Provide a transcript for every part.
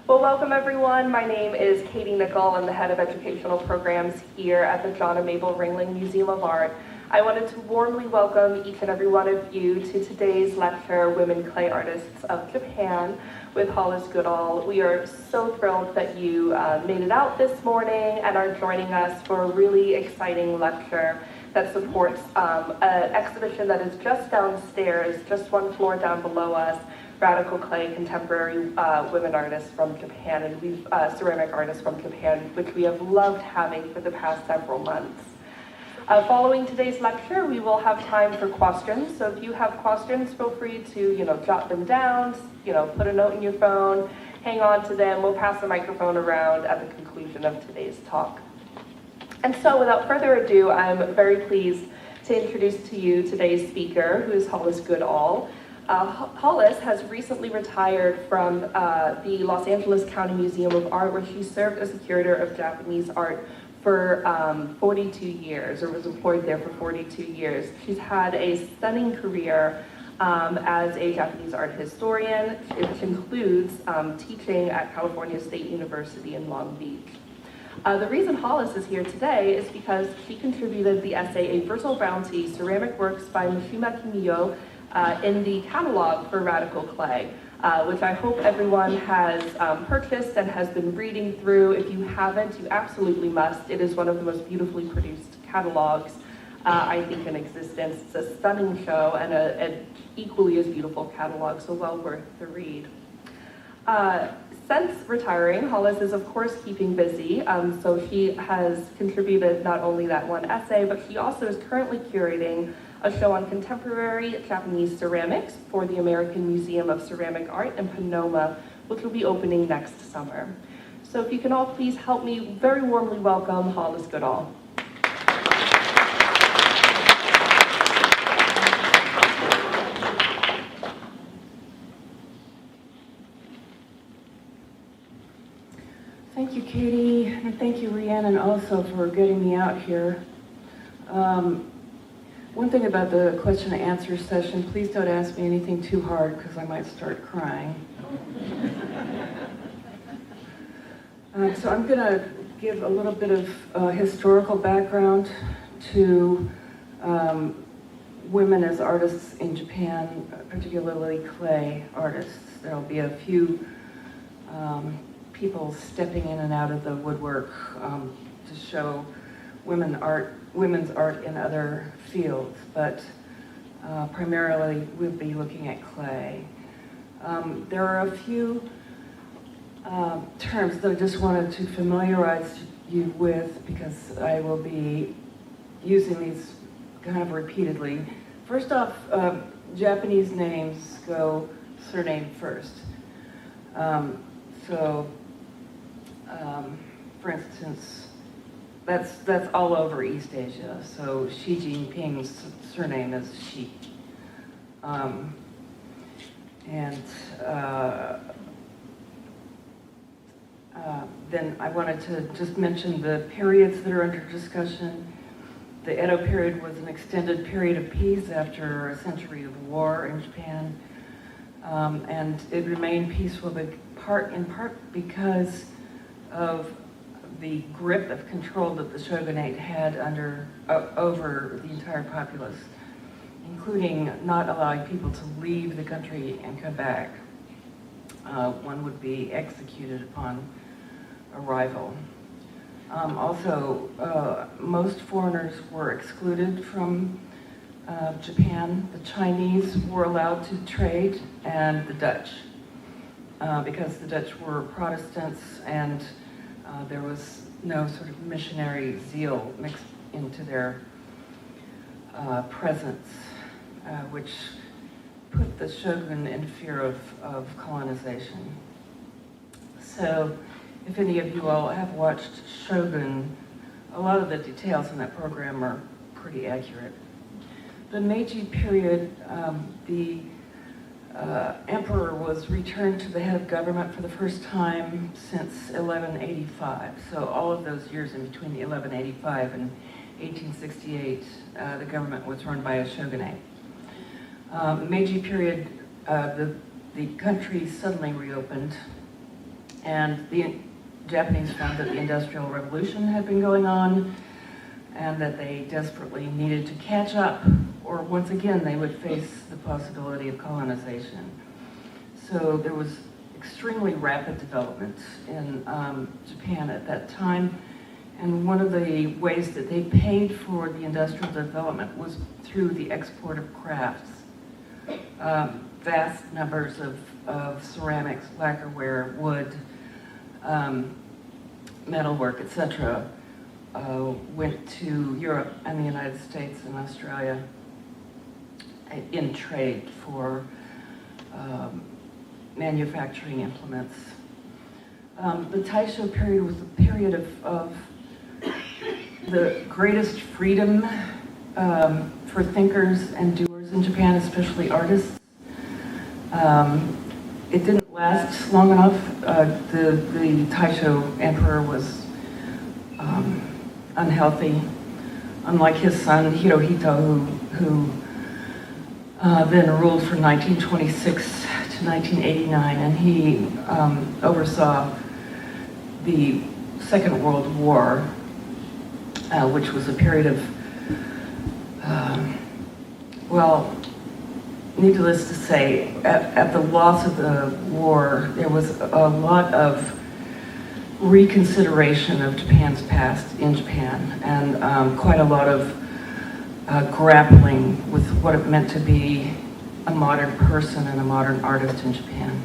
Well, welcome everyone. My name is Katie Nickel. I'm the head of educational programs here at the John and Mabel Ringling Museum of Art. I wanted to warmly welcome each and every one of you to today's lecture, Women Clay Artists of Japan, with Hollis Goodall. We are so thrilled that you made it out this morning and are joining us for a really exciting lecture that supports an exhibition that is just downstairs, just one floor down below us, Radical Clay Contemporary Women Artists from Japan, and ceramic artists from Japan, which we have loved having for the past several months. Following today's lecture, we will have time for questions. So if you have questions, feel free to jot them down, put a note in your phone, hang on to them. We'll pass the microphone around at the conclusion of today's talk. And so without further ado, I'm very pleased to introduce to you today's speaker, who is Hollis Goodall. Hollis has recently retired from the Los Angeles County Museum of Art, where she served as the Curator of Japanese Art for 42 years, or was employed there for 42 years. She's had a stunning career as a Japanese art historian, which includes teaching at California State University in Long Beach. The reason Hollis is here today is because she contributed the essay A Brittle Bounty, Ceramic Works by Mishima Kimiyo, in the catalog for Radical Clay, which I hope everyone has purchased and has been reading through. If you haven't, you absolutely must. It is one of the most beautifully produced catalogs, I think, in existence. It's a stunning show and an equally as beautiful catalog, so well worth the read. Since retiring, Hollis is of course keeping busy, so she has contributed not only that one essay, but she also is currently curating a show on contemporary Japanese ceramics for the American Museum of Ceramic Art in Sonoma, which will be opening next summer. So if you can all please help me very warmly welcome Hollis Goodall. Thank you, Katie, and thank you, Rhiannon, also for getting me out here. One thing about the question and answer session, please don't ask me anything too hard because I might start crying. So I'm going to give a little bit of historical background to women as artists in Japan, particularly clay artists. There'll be a few people stepping in and out of the woodwork to show women's art in other fields, but primarily we'll be looking at clay. There are a few terms that I just wanted to familiarize you with because I will be using these kind of repeatedly. First off, Japanese names go surname first. For instance, that's all over East Asia. So Xi Jinping's surname is Xi. Then I wanted to just mention the periods that are under discussion. The Edo period was an extended period of peace after a century of war in Japan. And it remained peaceful in part because of the grip of control that the shogunate had over the entire populace, including not allowing people to leave the country and come back. One would be executed upon arrival. Also, most foreigners were excluded from Japan. The Chinese were allowed to trade, and the Dutch, because the Dutch were Protestants and there was no sort of missionary zeal mixed into their presence, which put the shogun in fear of colonization. So if any of you all have watched Shogun, a lot of the details in that program are pretty accurate. The Meiji period, the emperor was returned to the head of government for the first time since 1185. So all of those years in between the 1185 and 1868, the government was run by a shogunate. Meiji period, the country suddenly reopened And the Japanese found that the Industrial Revolution had been going on and that they desperately needed to catch up, or once again they would face the possibility of colonization. So there was extremely rapid development in Japan at that time, and one of the ways that they paid for the industrial development was through the export of crafts. Vast numbers of ceramics, lacquerware, wood, metalwork, etc., went to Europe and the United States and Australia in trade for manufacturing implements. The Taisho period was a period of the greatest freedom for thinkers and doers in Japan, especially artists. It didn't last long enough. The Taisho emperor was unhealthy, unlike his son Hirohito, who then ruled from 1926 to 1989, and he oversaw the Second World War, which was a period of, well, needless to say, at the loss of the war, there was a lot of reconsideration of Japan's past in Japan, and quite a lot of grappling with what it meant to be a modern person and a modern artist in Japan.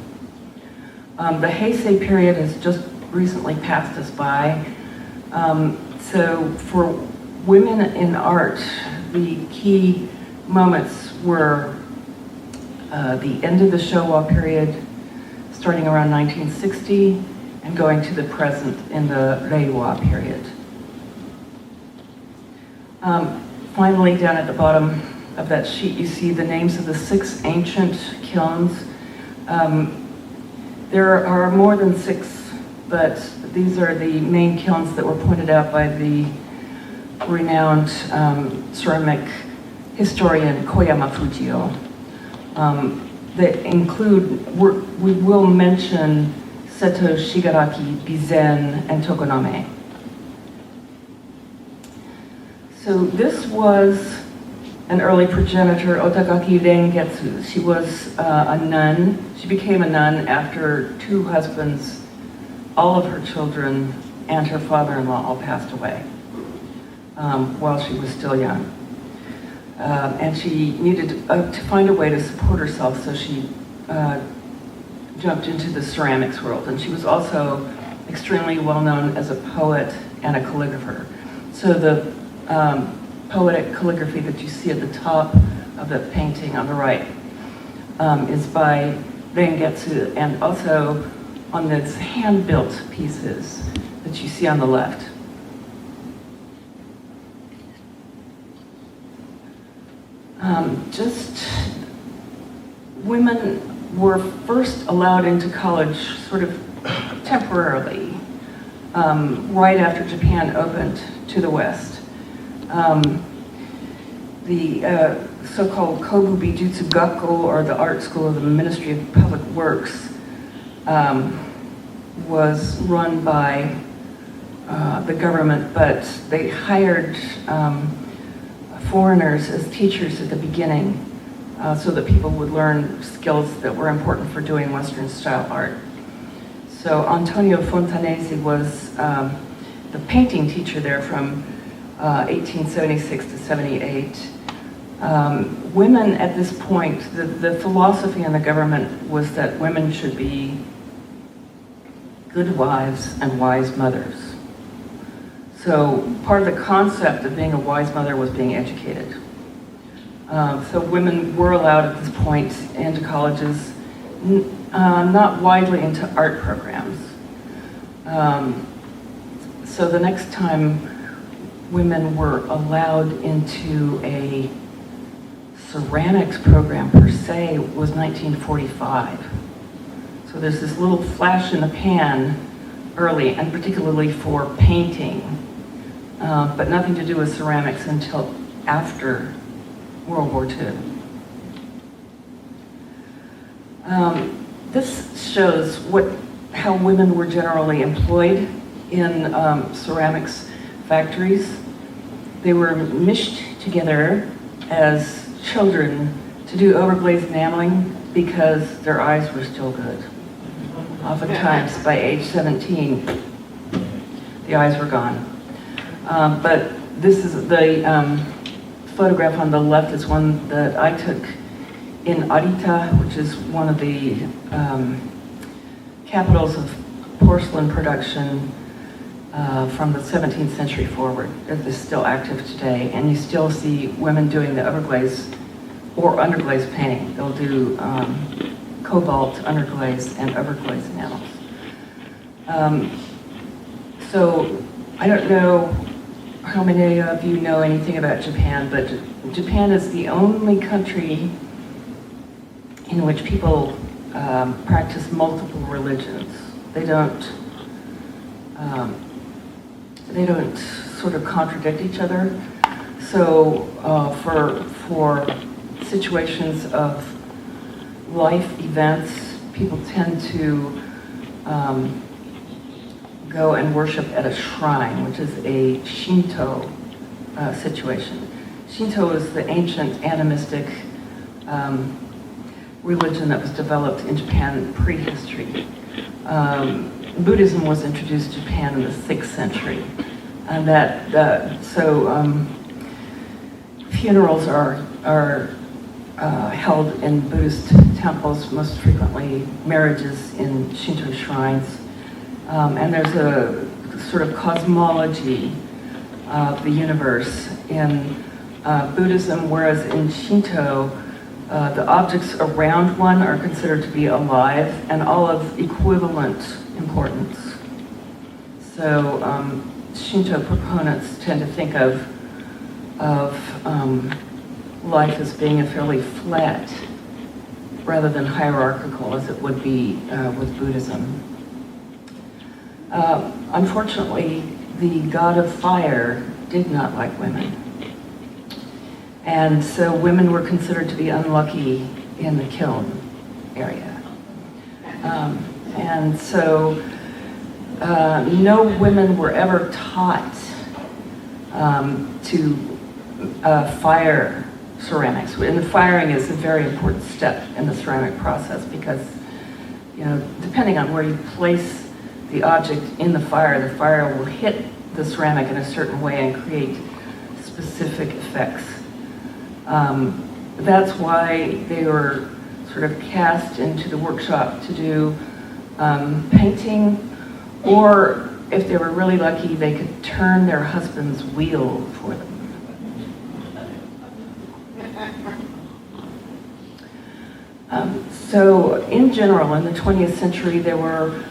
The Heisei period has just recently passed us by. So for women in art, the key moments were the end of the Showa period, starting around 1960, and going to the present in the Reiwa period. Finally, down at the bottom of that sheet, you see the names of the 6 ancient kilns. There are more than 6, but these are the main kilns that were pointed out by the renowned ceramic historian Koyama Fujio. That include, we will mention Seto Shigaraki, Bizen, and Tokoname. So this was an early progenitor, Otagaki Rengetsu. She was a nun. She became a nun after 2 husbands, all of her children, and her father-in-law all passed away while she was still young. And she needed to find a way to support herself, so she jumped into the ceramics world. And she was also extremely well known as a poet and a calligrapher. So the poetic calligraphy that you see at the top of the painting on the right is by Rengetsu, and also on these hand-built pieces that you see on the left. Women were first allowed into college sort of temporarily, right after Japan opened to the West. The so-called Kobu Bijutsu Gakko, or the art school of the Ministry of Public Works, was run by the government, but they hired foreigners as teachers at the beginning so that people would learn skills that were important for doing Western style art. So Antonio Fontanesi was the painting teacher there from 1876 to 78. Women at this point, the philosophy in the government was that women should be good wives and wise mothers. So part of the concept of being a wise mother was being educated. So women were allowed at this point into colleges, not widely into art programs. So the next time women were allowed into a ceramics program per se was 1945. So there's this little flash in the pan early, and particularly for painting, but nothing to do with ceramics until after World War II. This shows what how women were generally employed in ceramics factories. They were mished together as children to do overglazed enameling because their eyes were still good. Oftentimes, by age 17, the eyes were gone. But this is the photograph on the left is one that I took in Arita, which is one of the capitals of porcelain production from the 17th century forward. It is still active today, and you still see women doing the overglaze or underglaze painting. They'll do cobalt, underglaze, and overglaze enamels. So I don't know how many of you know anything about Japan, but Japan is the only country in which people practice multiple religions. They don't sort of contradict each other. So for situations of life events, people tend to go and worship at a shrine, which is a Shinto situation. Shinto is the ancient animistic religion that was developed in Japan prehistory. Buddhism was introduced to Japan in the 6th century, and funerals are held in Buddhist temples, most frequently marriages in Shinto shrines. And there's a sort of cosmology of the universe in Buddhism, whereas in Shinto, the objects around one are considered to be alive and all of equivalent importance. So Shinto proponents tend to think of life as being a fairly flat rather than hierarchical as it would be with Buddhism. Unfortunately, the god of fire did not like women. And so women were considered to be unlucky in the kiln area. And so no women were ever taught to fire ceramics. And the firing is a very important step in the ceramic process because, depending on where you place the object in the fire will hit the ceramic in a certain way and create specific effects. That's why they were sort of cast into the workshop to do painting, or if they were really lucky, they could turn their husband's wheel for them. So in general, in the 20th century, there were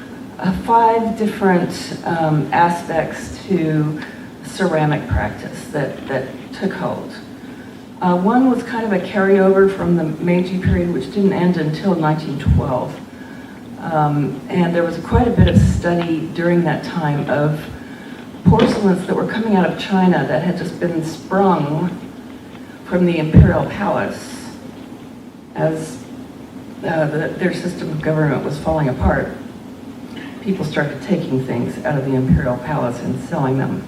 5 different aspects to ceramic practice that took hold. One was kind of a carryover from the Meiji period, which didn't end until 1912. And there was quite a bit of study during that time of porcelains that were coming out of China that had just been sprung from the imperial palace as their system of government was falling apart. People started taking things out of the imperial palace and selling them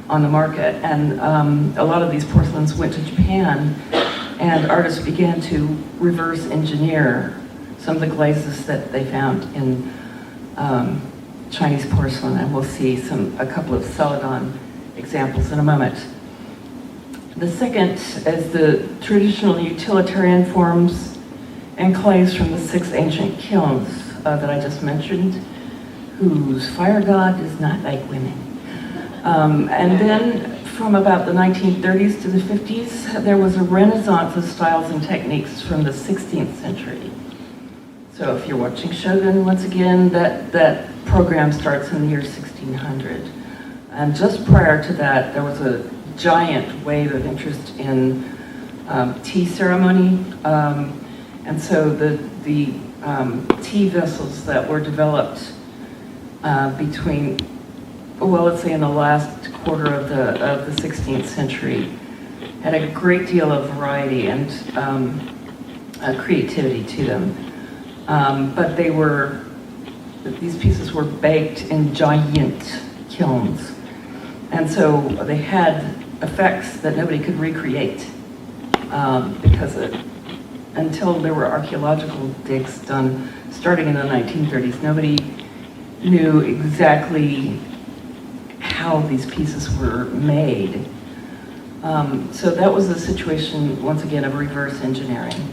on the market. And a lot of these porcelains went to Japan, and artists began to reverse engineer some of the glazes that they found in Chinese porcelain, and we'll see a couple of Celadon examples in a moment. The second is the traditional utilitarian forms and clays from the 6 ancient kilns that I just mentioned, whose fire god is not like women. And then from about the 1930s to the 50s, there was a renaissance of styles and techniques from the 16th century. So if you're watching Shogun, once again, that program starts in the year 1600. And just prior to that, there was a giant wave of interest in tea ceremony. And so the tea vessels that were developed between, well, let's say in the last quarter of the 16th century, had a great deal of variety and creativity to them. But they were that these pieces were baked in giant kilns. And so they had effects that nobody could recreate because until there were archaeological digs done starting in the 1930s, nobody knew exactly how these pieces were made. So that was the situation, once again, of reverse engineering.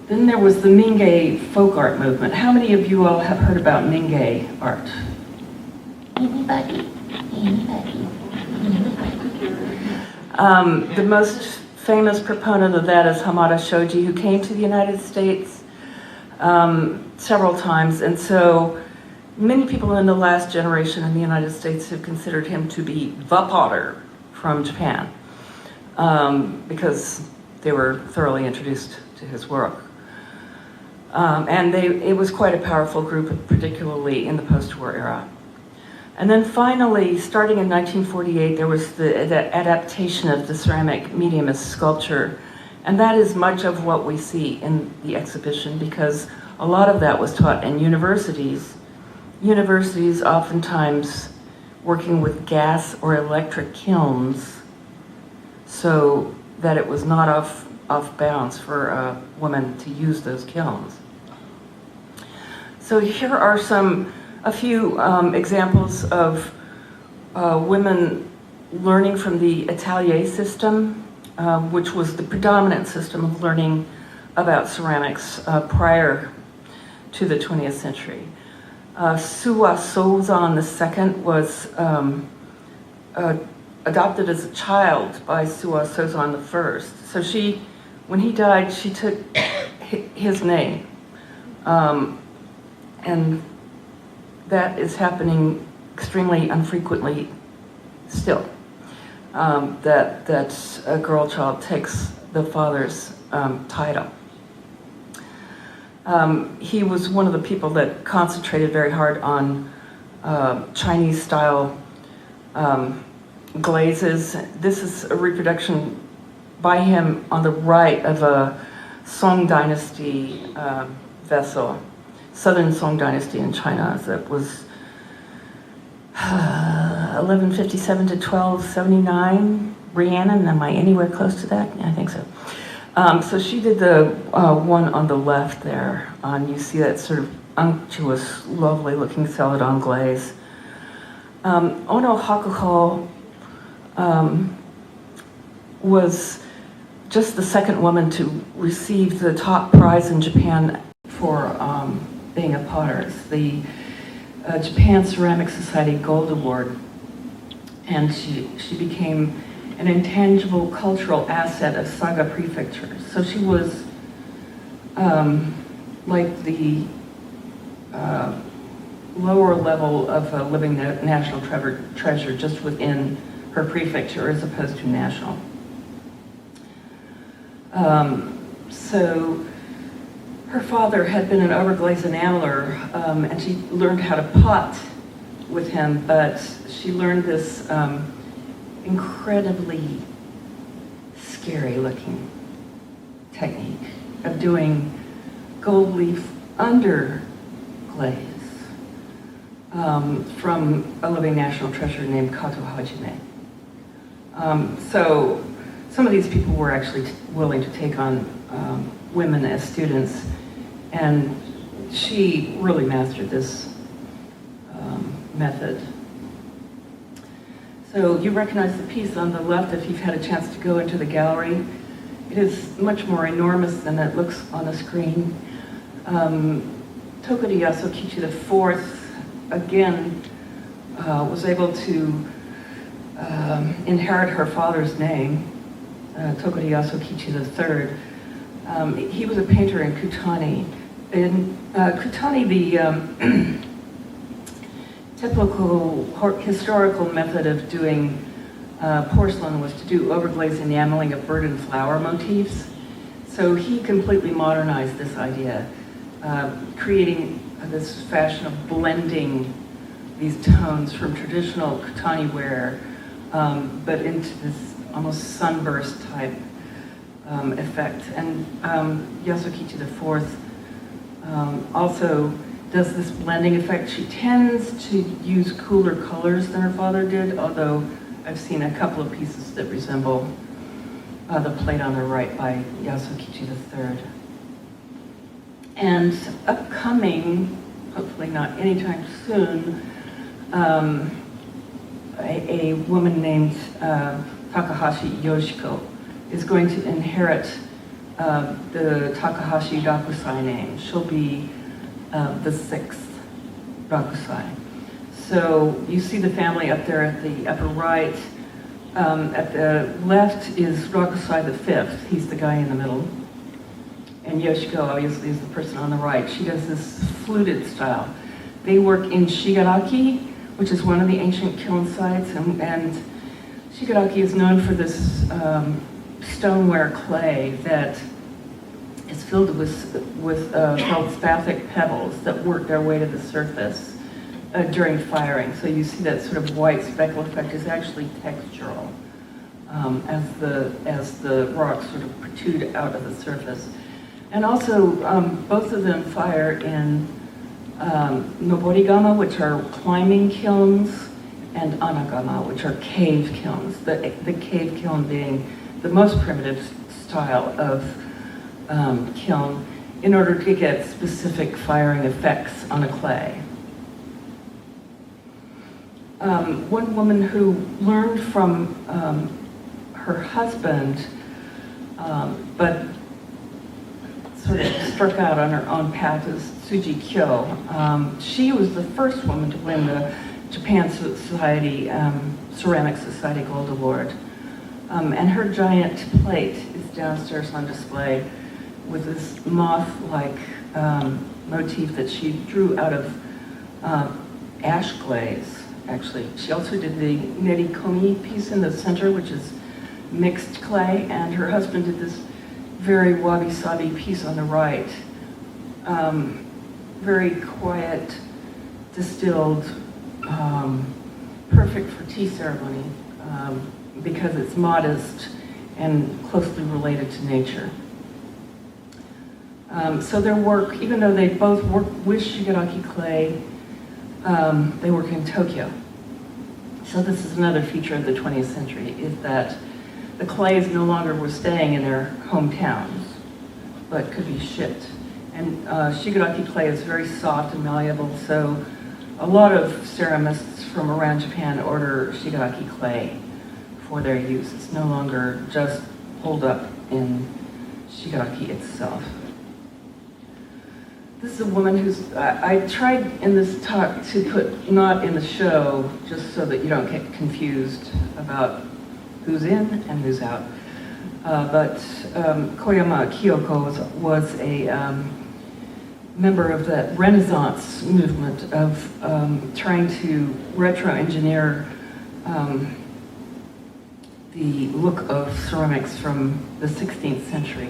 Then there was the Mingei folk art movement. How many of you all have heard about Mingei art? Anybody? The most famous proponent of that is Hamada Shoji, who came to the United States several times. And so many people in the last generation in the United States have considered him to be the potter from Japan because they were thoroughly introduced to his work. And it was quite a powerful group, particularly in the post-war era. And then finally, starting in 1948, there was the adaptation of the ceramic medium as sculpture. And that is much of what we see in the exhibition because a lot of that was taught in universities. Universities oftentimes working with gas or electric kilns so that it was not off bounds for women to use those kilns. So here are a few examples of women learning from the atelier system, which was the predominant system of learning about ceramics prior to the 20th century. Suwa Sozan II was adopted as a child by Suwa Sozan I. So when he died, she took his name. And that is happening extremely infrequently still, that a girl child takes the father's title. He was one of the people that concentrated very hard on Chinese-style glazes. This is a reproduction by him on the right of a Song Dynasty vessel, Southern Song Dynasty in China, that was 1157 to 1279. Rhiannon, am I anywhere close to that? Yeah, I think so. So she did the one on the left there. You see that sort of unctuous, lovely-looking celadon glaze. Ono Hakuho was just the second woman to receive the top prize in Japan for being a potter. It's the Japan Ceramic Society Gold Award. And she became an intangible cultural asset of Saga Prefecture. So she was like the lower level of a living national treasure just within her prefecture as opposed to national. So her father had been an overglaze enameler, and she learned how to pot with him, but she learned this incredibly scary looking technique of doing gold leaf under glaze from a living national treasure named Kato Hajime. So some of these people were actually willing to take on women as students, and she really mastered this method. So you recognize the piece on the left if you've had a chance to go into the gallery. It is much more enormous than it looks on the screen. Tokuri Yasukichi IV, again, was able to inherit her father's name, Tokuri Yasukichi III. He was a painter in Kutani. In Kutani, the typical historical method of doing porcelain was to do overglaze enameling of bird and flower motifs. So he completely modernized this idea, creating this fashion of blending these tones from traditional Kutani ware, but into this almost sunburst type effect. And Yasukichi IV also does this blending effect. She tends to use cooler colors than her father did, although I've seen a couple of pieces that resemble the plate on the right by Yasukichi III. And upcoming, hopefully not anytime soon, a woman named Takahashi Yoshiko is going to inherit the Takahashi Rakusai name. She'll be the 6th Rakusai. So you see the family up there at the upper right. At the left is Rakusai the 5th. He's the guy in the middle. And Yoshiko obviously is the person on the right. She does this fluted style. They work in Shigaraki, which is one of the ancient kiln sites, and Shigaraki is known for this stoneware clay that is filled with feldspathic pebbles that work their way to the surface during firing. So you see that sort of white speckle effect is actually textural as the rocks sort of protrude out of the surface. And also, both of them fire in Noborigama, which are climbing kilns, and Anagama, which are cave kilns. The cave kiln being the most primitive style of kiln in order to get specific firing effects on a clay. One woman who learned from her husband, but sort of struck out on her own path is Tsuji Kyo. She was the first woman to win the Japan Society, Ceramic Society Gold Award. And her giant plate is downstairs on display with this moth-like motif that she drew out of ash glaze, actually. She also did the nerikomi piece in the center, which is mixed clay, and her husband did this very wabi-sabi piece on the right. Very quiet, distilled, perfect for tea ceremony because it's modest and closely related to nature. So their work, even though they both work with Shigaraki clay, they work in Tokyo. So this is another feature of the 20th century, is that the clays no longer were staying in their hometowns, but could be shipped. And Shigaraki clay is very soft and malleable, so a lot of ceramists from around Japan order Shigaraki clay for their use. It's no longer just holed up in Shigaraki itself. This is a woman who's, I tried in this talk to put not in the show, just so that you don't get confused about who's in and who's out. But Koyama Kyoko was a member of that Renaissance movement of trying to retro-engineer the look of ceramics from the 16th century.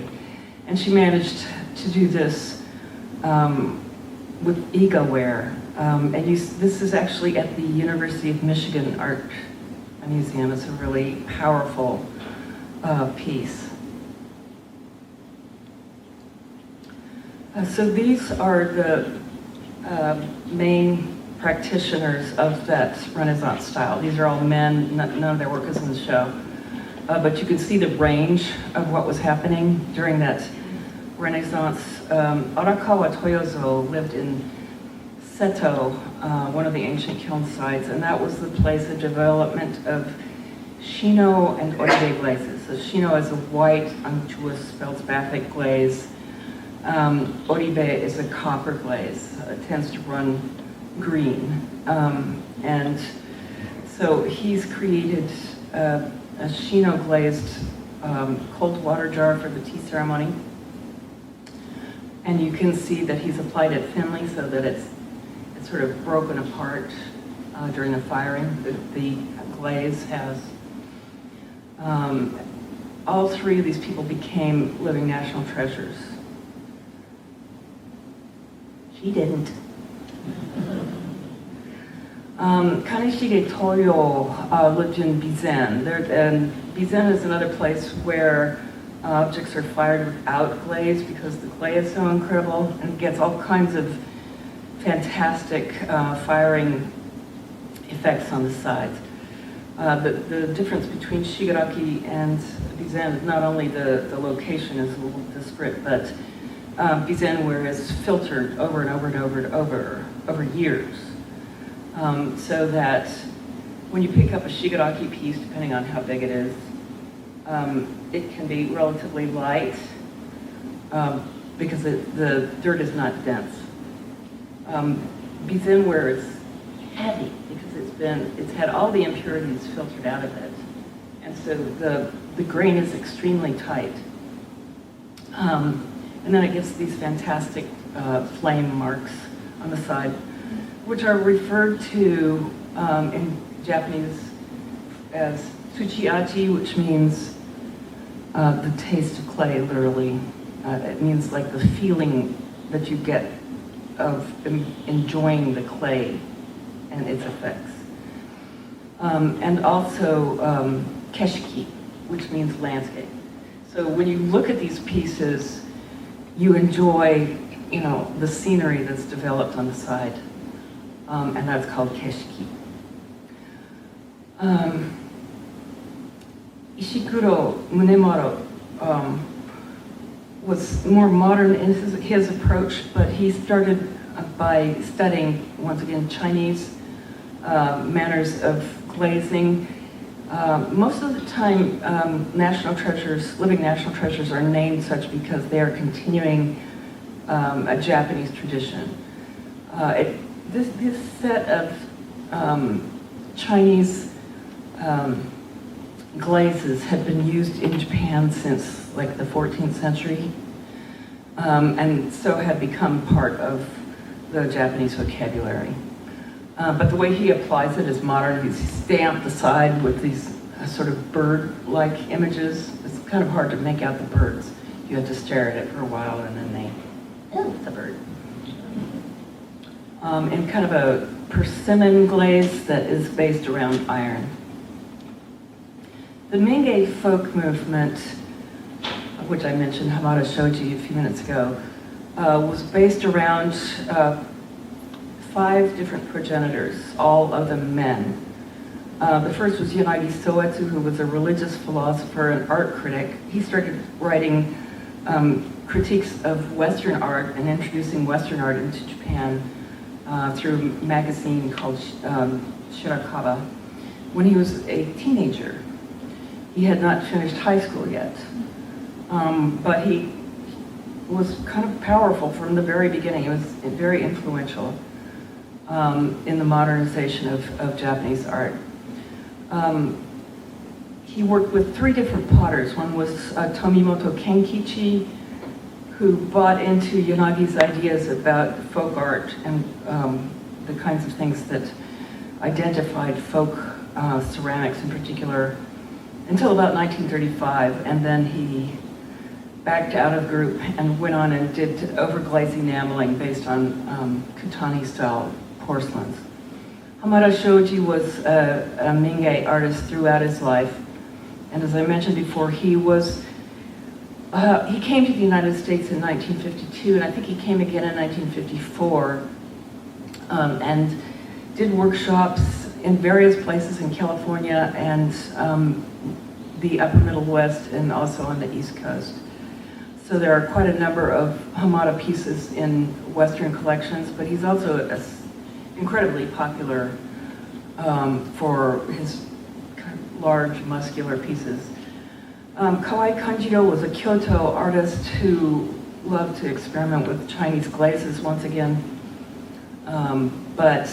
And she managed to do this with Iga ware. This is actually at the University of Michigan Art Museum. It's a really powerful piece. So these are the main practitioners of that Renaissance style. These are all men, none of their work is in the show. But you can see the range of what was happening during that Renaissance. Arakawa Toyozo lived in Seto, one of the ancient kiln sites, and that was the place of development of Shino and Oribe glazes. So Shino is a white, unctuous, feldspathic glaze. Oribe is a copper glaze. It tends to run green. And so he's created a Shino glazed cold water jar for the tea ceremony. And you can see that he's applied it thinly so that it's sort of broken apart during the firing. The glaze has. All three of these people became living national treasures. She didn't. Kaneshige Toyo lived in Bizen. And Bizen is another place where objects are fired without glaze because the clay is so incredible and gets all kinds of fantastic firing effects on the sides. The difference between shigaraki and bizen is not only the location is a little disparate, but bizen is filtered over and over and over and over years. So that when you pick up a shigaraki piece, depending on how big it is, it can be relatively light because the dirt is not dense. Bizen is heavy because it's had all the impurities filtered out of it, and so the grain is extremely tight. And then it gives these fantastic flame marks on the side, which are referred to in Japanese as tsuchi-aji, which means the taste of clay, literally. It means like the feeling that you get of enjoying the clay and its effects. And also keshiki, which means landscape. So when you look at these pieces, you enjoy, the scenery that's developed on the side, and that's called keshiki. Ishiguro Munemaro was more modern in his approach, but he started by studying, once again, Chinese manners of glazing. Most of the time, living national treasures are named such because they are continuing a Japanese tradition. This set of Chinese glazes had been used in Japan since like the 14th century, and so had become part of the Japanese vocabulary. But the way he applies it is modern. He's stamped the side with these sort of bird-like images. It's kind of hard to make out the birds. You have to stare at it for a while, and then oh, it's a bird. In kind of a persimmon glaze that is based around iron. The Menge folk movement, which I mentioned Hamada Shoji a few minutes ago, was based around 5 different progenitors, all of them men. The first was Yanagi Soetsu, who was a religious philosopher and art critic. He started writing critiques of Western art and introducing Western art into Japan through a magazine called Shirakaba. When he was a teenager, he had not finished high school yet, but he was kind of powerful from the very beginning. He was very influential in the modernization of Japanese art. He worked with 3 different potters. One was Tomimoto Kenkichi, who bought into Yanagi's ideas about folk art and the kinds of things that identified folk ceramics in particular until about 1935, and then he backed out of group and went on and did overglaze enameling based on Kutani-style porcelains. Hamada Shoji was a Menge artist throughout his life, and as I mentioned before, he came to the United States in 1952, and I think he came again in 1954, and did workshops in various places in California and the upper Middle West, and also on the East Coast. So there are quite a number of Hamada pieces in Western collections, but he's also incredibly popular for his kind of large, muscular pieces. Kawai Kanjiro was a Kyoto artist who loved to experiment with Chinese glazes once again, but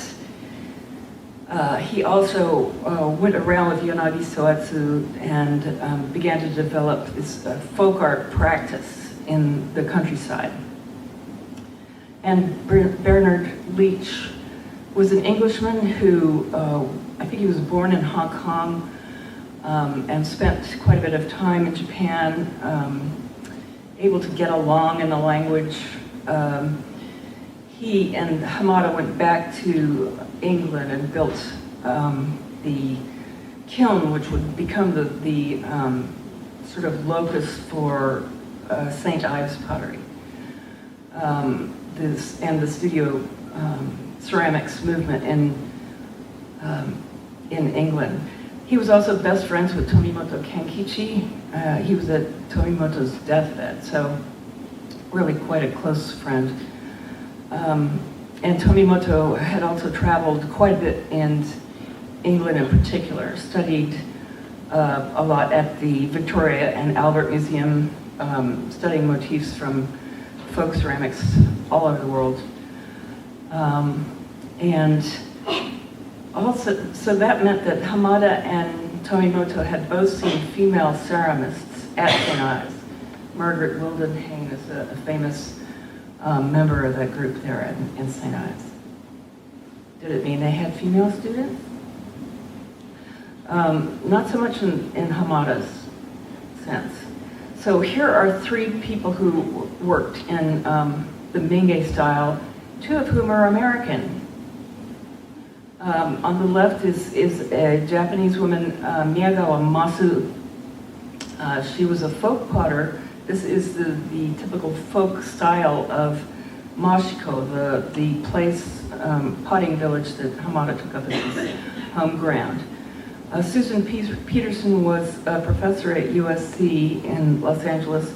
he also went around with Yanagi Soetsu and began to develop this folk art practice in the countryside. And Bernard Leach was an Englishman who, I think he was born in Hong Kong and spent quite a bit of time in Japan, able to get along in the language. He and Hamada went back to England and built the kiln, which would become the sort of locus for St. Ives pottery. And the studio ceramics movement in England. He was also best friends with Tomimoto Kenkichi. He was at Tomimoto's deathbed, so really quite a close friend. And Tomimoto had also traveled quite a bit in England in particular, studied a lot at the Victoria and Albert Museum, studying motifs from folk ceramics all over the world. And also, so that meant that Hamada and Tomimoto had both seen female ceramists at St. Ives. Margaret Wildenhain is a famous member of that group there in St. Ives. Did it mean they had female students? Not so much in Hamada's sense. So here are three people who worked in the Mingei style, two of whom are American. On the left is a Japanese woman, Miyagawa Masu. She was a folk potter. This is the typical folk style of Mashiko, the place, potting village that Hamada took up as his home ground. Susan Peterson was a professor at USC in Los Angeles.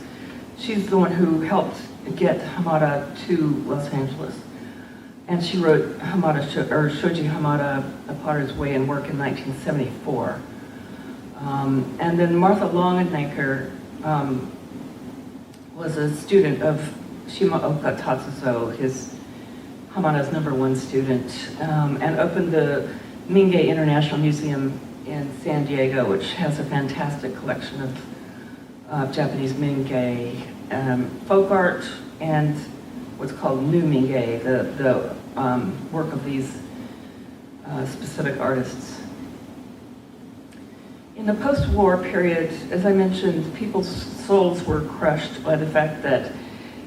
She's the one who helped get Hamada to Los Angeles. And she wrote Shoji Hamada, A Potter's Way and Work in 1974. And then Martha Longenecker was a student of Shimaoka Tatsuzo, Hamada's #1 student, and opened the Mingei International Museum in San Diego, which has a fantastic collection of Japanese Mingei folk art and what's called New Mingei, the work of these specific artists. In the post-war period, as I mentioned, people's souls were crushed by the fact that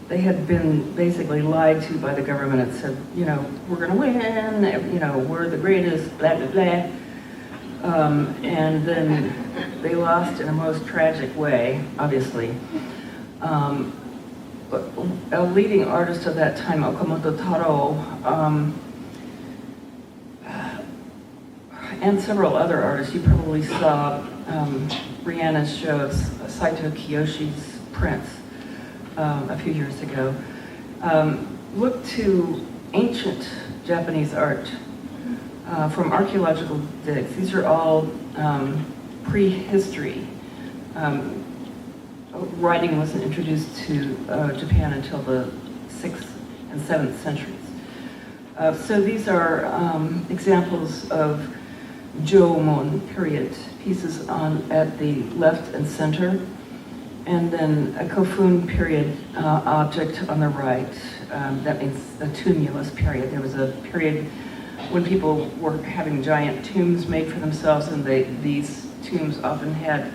they had been basically lied to by the government and said, you know, we're going to win, you know, we're the greatest, blah, blah, blah. And then they lost in a most tragic way, obviously. A leading artist of that time, Okamoto Taro, and several other artists. You probably saw Rihanna's show of Saito Kiyoshi's prints a few years ago. Look to ancient Japanese art from archaeological digs. These are all prehistory. Writing wasn't introduced to Japan until the 6th and 7th centuries. So these are examples of Jomon period pieces at the left and center, and then a Kofun period object on the right. That means a tumulus period. There was a period when people were having giant tombs made for themselves, and these tombs often had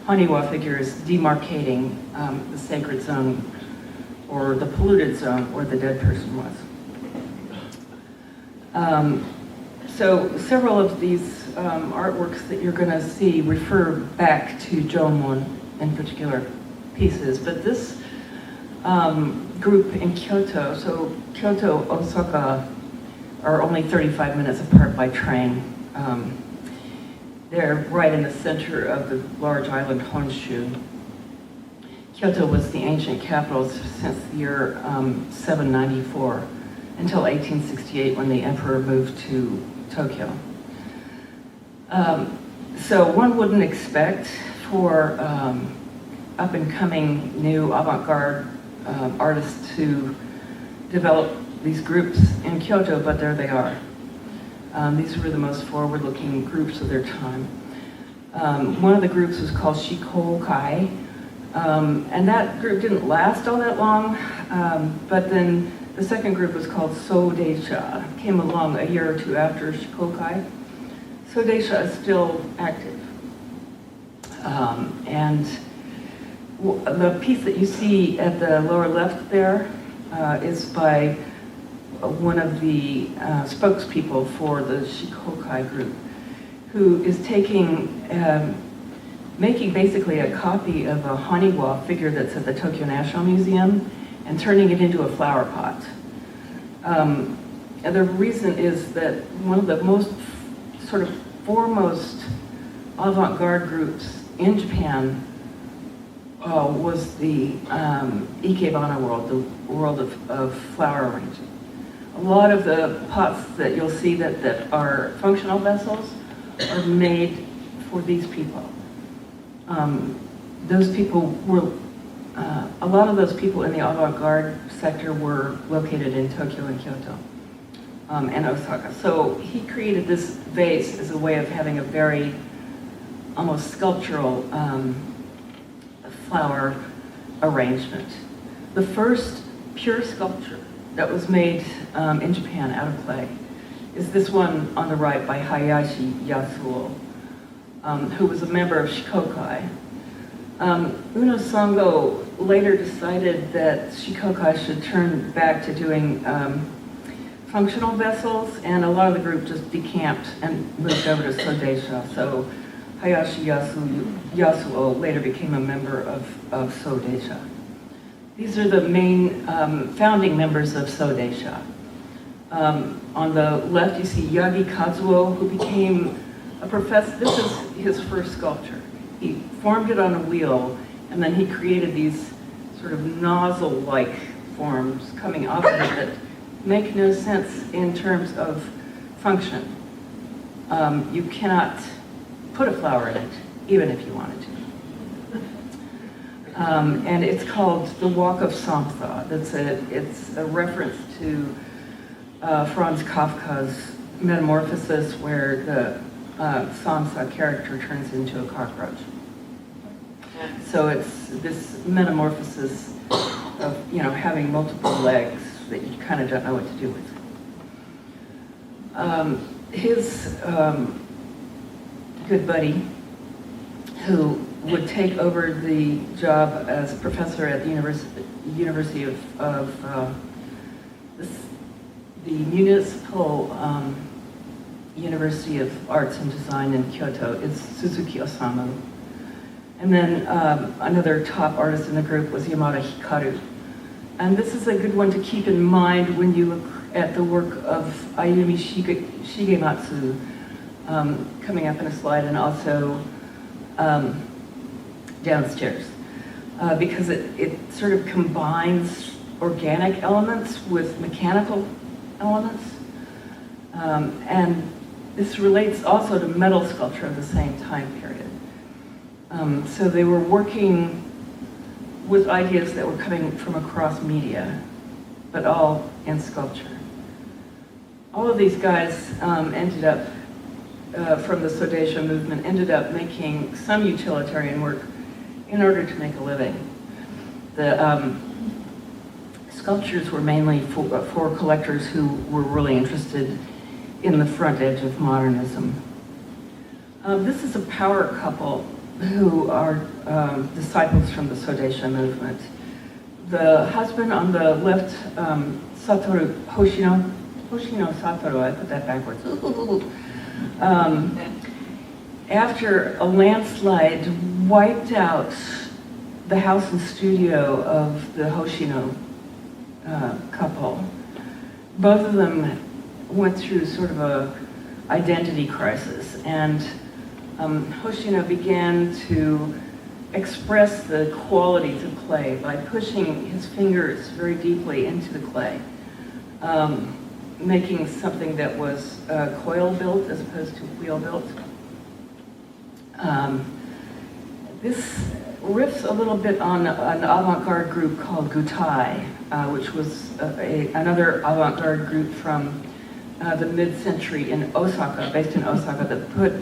Haniwa figures demarcating the sacred zone or the polluted zone where the dead person was. So several of these artworks that you're going to see refer back to Jomon in particular pieces, but this group in Kyoto, so Kyoto, Osaka are only 35 minutes apart by train. They're right in the center of the large island Honshu. Kyoto was the ancient capital since the year 794 until 1868 when the emperor moved to Tokyo. So one wouldn't expect for up-and-coming new avant-garde artists to develop these groups in Kyoto, but there they are. These were the most forward-looking groups of their time. One of the groups was called Shikokai, and that group didn't last all that long, but then the second group was called Sodeisha, came along a year or two after Shikokai. Sodeisha is still active. And the piece that you see at the lower left there is by one of the spokespeople for the Shikokai group, who is making basically a copy of a Haniwa figure that's at the Tokyo National Museum and turning it into a flower pot. And the reason is that one of the most sort of foremost avant-garde groups in Japan was the Ikebana world, the world of flower arranging. A lot of the pots that you'll see that are functional vessels are made for these people. Those people were, a lot of those people in the avant-garde sector were located in Tokyo and Kyoto and Osaka. So he created this vase as a way of having a very almost sculptural flower arrangement. The first pure sculpture that was made in Japan out of clay is this one on the right by Hayashi Yasuo, who was a member of Shikokai. Uno Sango later decided that Shikokai should turn back to doing functional vessels, and a lot of the group just decamped and moved over to Sodeisha. So Hayashi Yasuo later became a member of Sodeisha. These are the main founding members of Sodeisha. On the left, you see Yagi Kazuo, who became a professor. This is his first sculpture. He formed it on a wheel, and then he created these sort of nozzle-like forms coming off of it that make no sense in terms of function. You cannot put a flower in it, even if you wanted to. And it's called the Walk of Samsa. It's a reference to Franz Kafka's Metamorphosis, where the Samsa character turns into a cockroach. So it's this metamorphosis of, having multiple legs that you kind of don't know what to do with. His good buddy, who would take over the job as a professor at the University of the Municipal University of Arts and Design in Kyoto, is Suzuki Osamu. And then another top artist in the group was Yamada Hikaru. And this is a good one to keep in mind when you look at the work of Ayumi Shigematsu coming up in a slide, and also downstairs, because it sort of combines organic elements with mechanical elements. And this relates also to metal sculpture of the same time period. So they were working with ideas that were coming from across media, but all in sculpture. All of these guys ended up, from the Sodeisha movement, ended up making some utilitarian work in order to make a living. The sculptures were mainly for collectors who were really interested in the front edge of modernism. This is a power couple who are disciples from the Sodeisha movement. The husband on the left, Satoru Hoshino Satoru, I put that backwards. After a landslide wiped out the house and studio of the Hoshino couple, both of them went through sort of a identity crisis, and Hoshino began to express the qualities of clay by pushing his fingers very deeply into the clay, making something that was coil-built as opposed to wheel-built. This riffs a little bit on an avant-garde group called Gutai, which was another avant-garde group from the mid-century in Osaka, based in Osaka, that put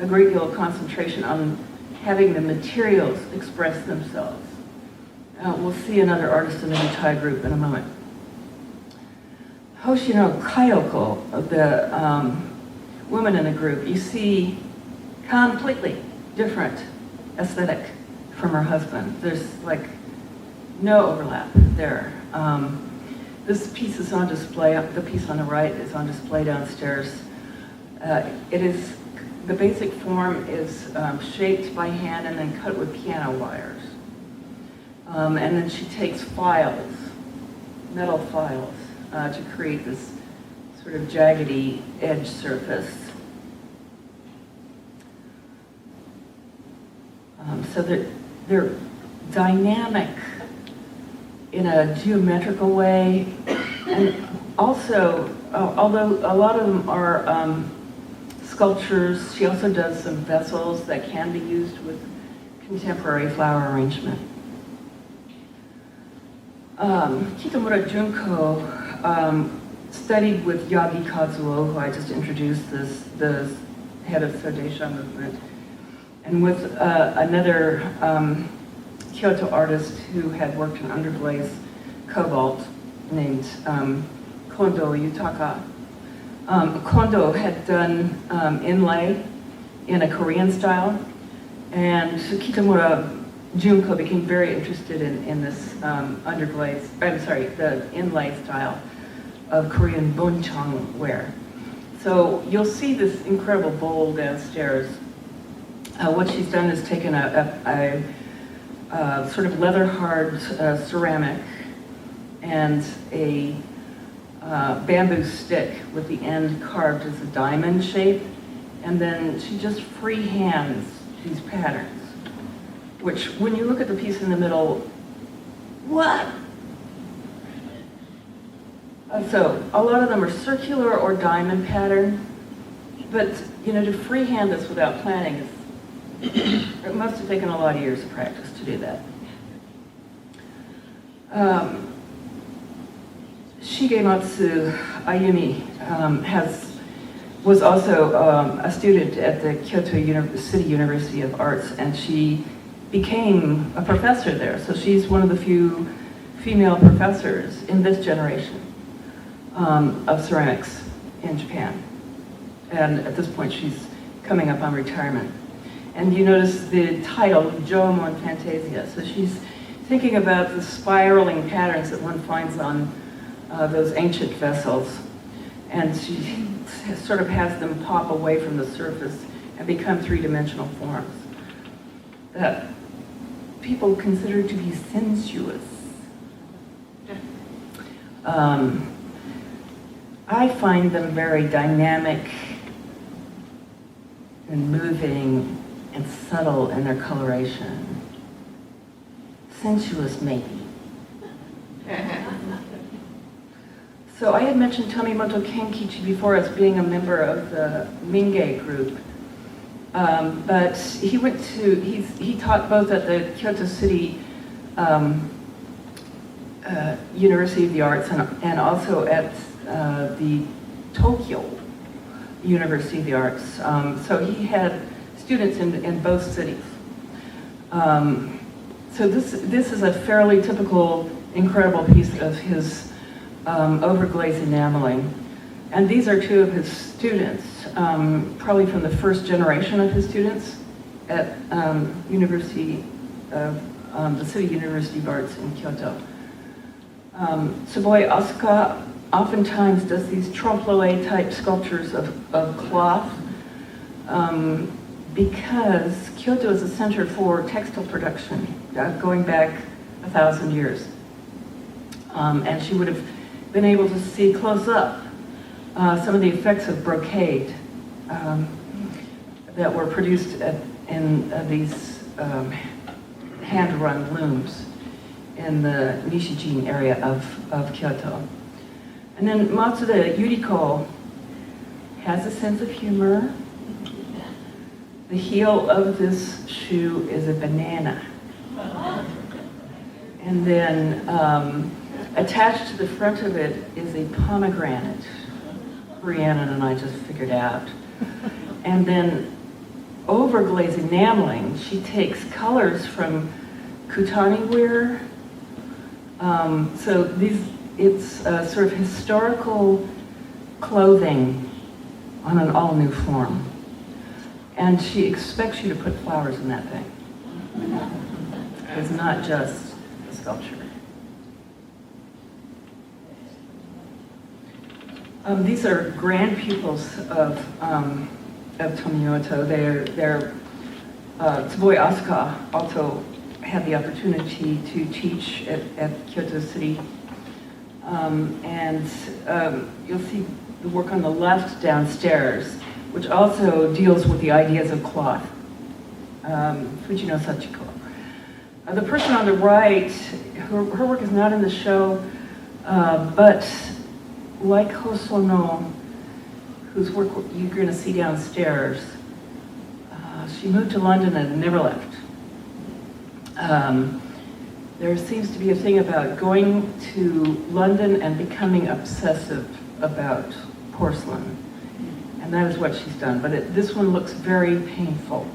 a great deal of concentration on having the materials express themselves. We'll see another artist in the Gutai group in a moment. Hoshino Kayoko, the woman in the group, you see completely different aesthetic from her husband. There's like no overlap there. This piece is on display, the piece on the right is on display downstairs. The basic form is shaped by hand and then cut with piano wires. And then she takes files, metal files, to create this sort of jaggedy edge surface. So they're dynamic in a geometrical way, and also, although a lot of them are sculptures, she also does some vessels that can be used with contemporary flower arrangement. Kitamura Junko studied with Yagi Kazuo, who I just introduced, the head of Sodeisha movement, and with another Kyoto artist who had worked in underglaze cobalt named Kondo Yutaka. Kondo had done inlay in a Korean style, and Kitamura Junko became very interested in this the inlay style of Korean bonchang ware. So you'll see this incredible bowl downstairs. What she's done is taken a sort of leather hard ceramic and a bamboo stick with the end carved as a diamond shape, and then she just freehands these patterns, which when you look at the piece in the middle, what? So a lot of them are circular or diamond pattern, but to freehand this without planning it must have taken a lot of years of practice to do that. Shigematsu Ayumi was also a student at the Kyoto City University of Arts, and she became a professor there. So she's one of the few female professors in this generation of ceramics in Japan. And at this point, she's coming up on retirement. And you notice the title, Jomon Fantasia. So she's thinking about the spiraling patterns that one finds on those ancient vessels. And she sort of has them pop away from the surface and become three-dimensional forms that people consider to be sensuous. I find them very dynamic and moving and subtle in their coloration. Sensuous, maybe. So I had mentioned Tomimoto Kenkichi before as being a member of the Minge group, but he taught both at the Kyoto City University of the Arts and also at the Tokyo University of the Arts. So he had students in both cities. So this is a fairly typical, incredible piece of his overglaze enameling. And these are two of his students, probably from the first generation of his students at University of the City University of Arts in Kyoto. Tsuboi Asuka oftentimes does these trompe-l'oeil type sculptures of cloth because Kyoto is a center for textile production going back 1,000 years. And she would have been able to see close up some of the effects of brocade that were produced in these hand-run looms in the Nishijin area of Kyoto. And then Matsuda Yuriko has a sense of humor. The heel of this shoe is a banana. And then attached to the front of it is a pomegranate. Rhiannon and I just figured out. And then overglaze enameling, she takes colors from Kutani ware. So it's sort of historical clothing on an all-new form. And she expects you to put flowers in that thing. It's not just a sculpture. These are grand pupils of Tomimoto. They're Tsuboi Asuka also had the opportunity to teach at Kyoto City You'll see the work on the left downstairs, which also deals with the ideas of cloth. Fujino Sachiko. The person on the right, her work is not in the show, but like Hosono, whose work you're going to see downstairs, she moved to London and never left. There seems to be a thing about going to London and becoming obsessive about porcelain. And that is what she's done. But this one looks very painful.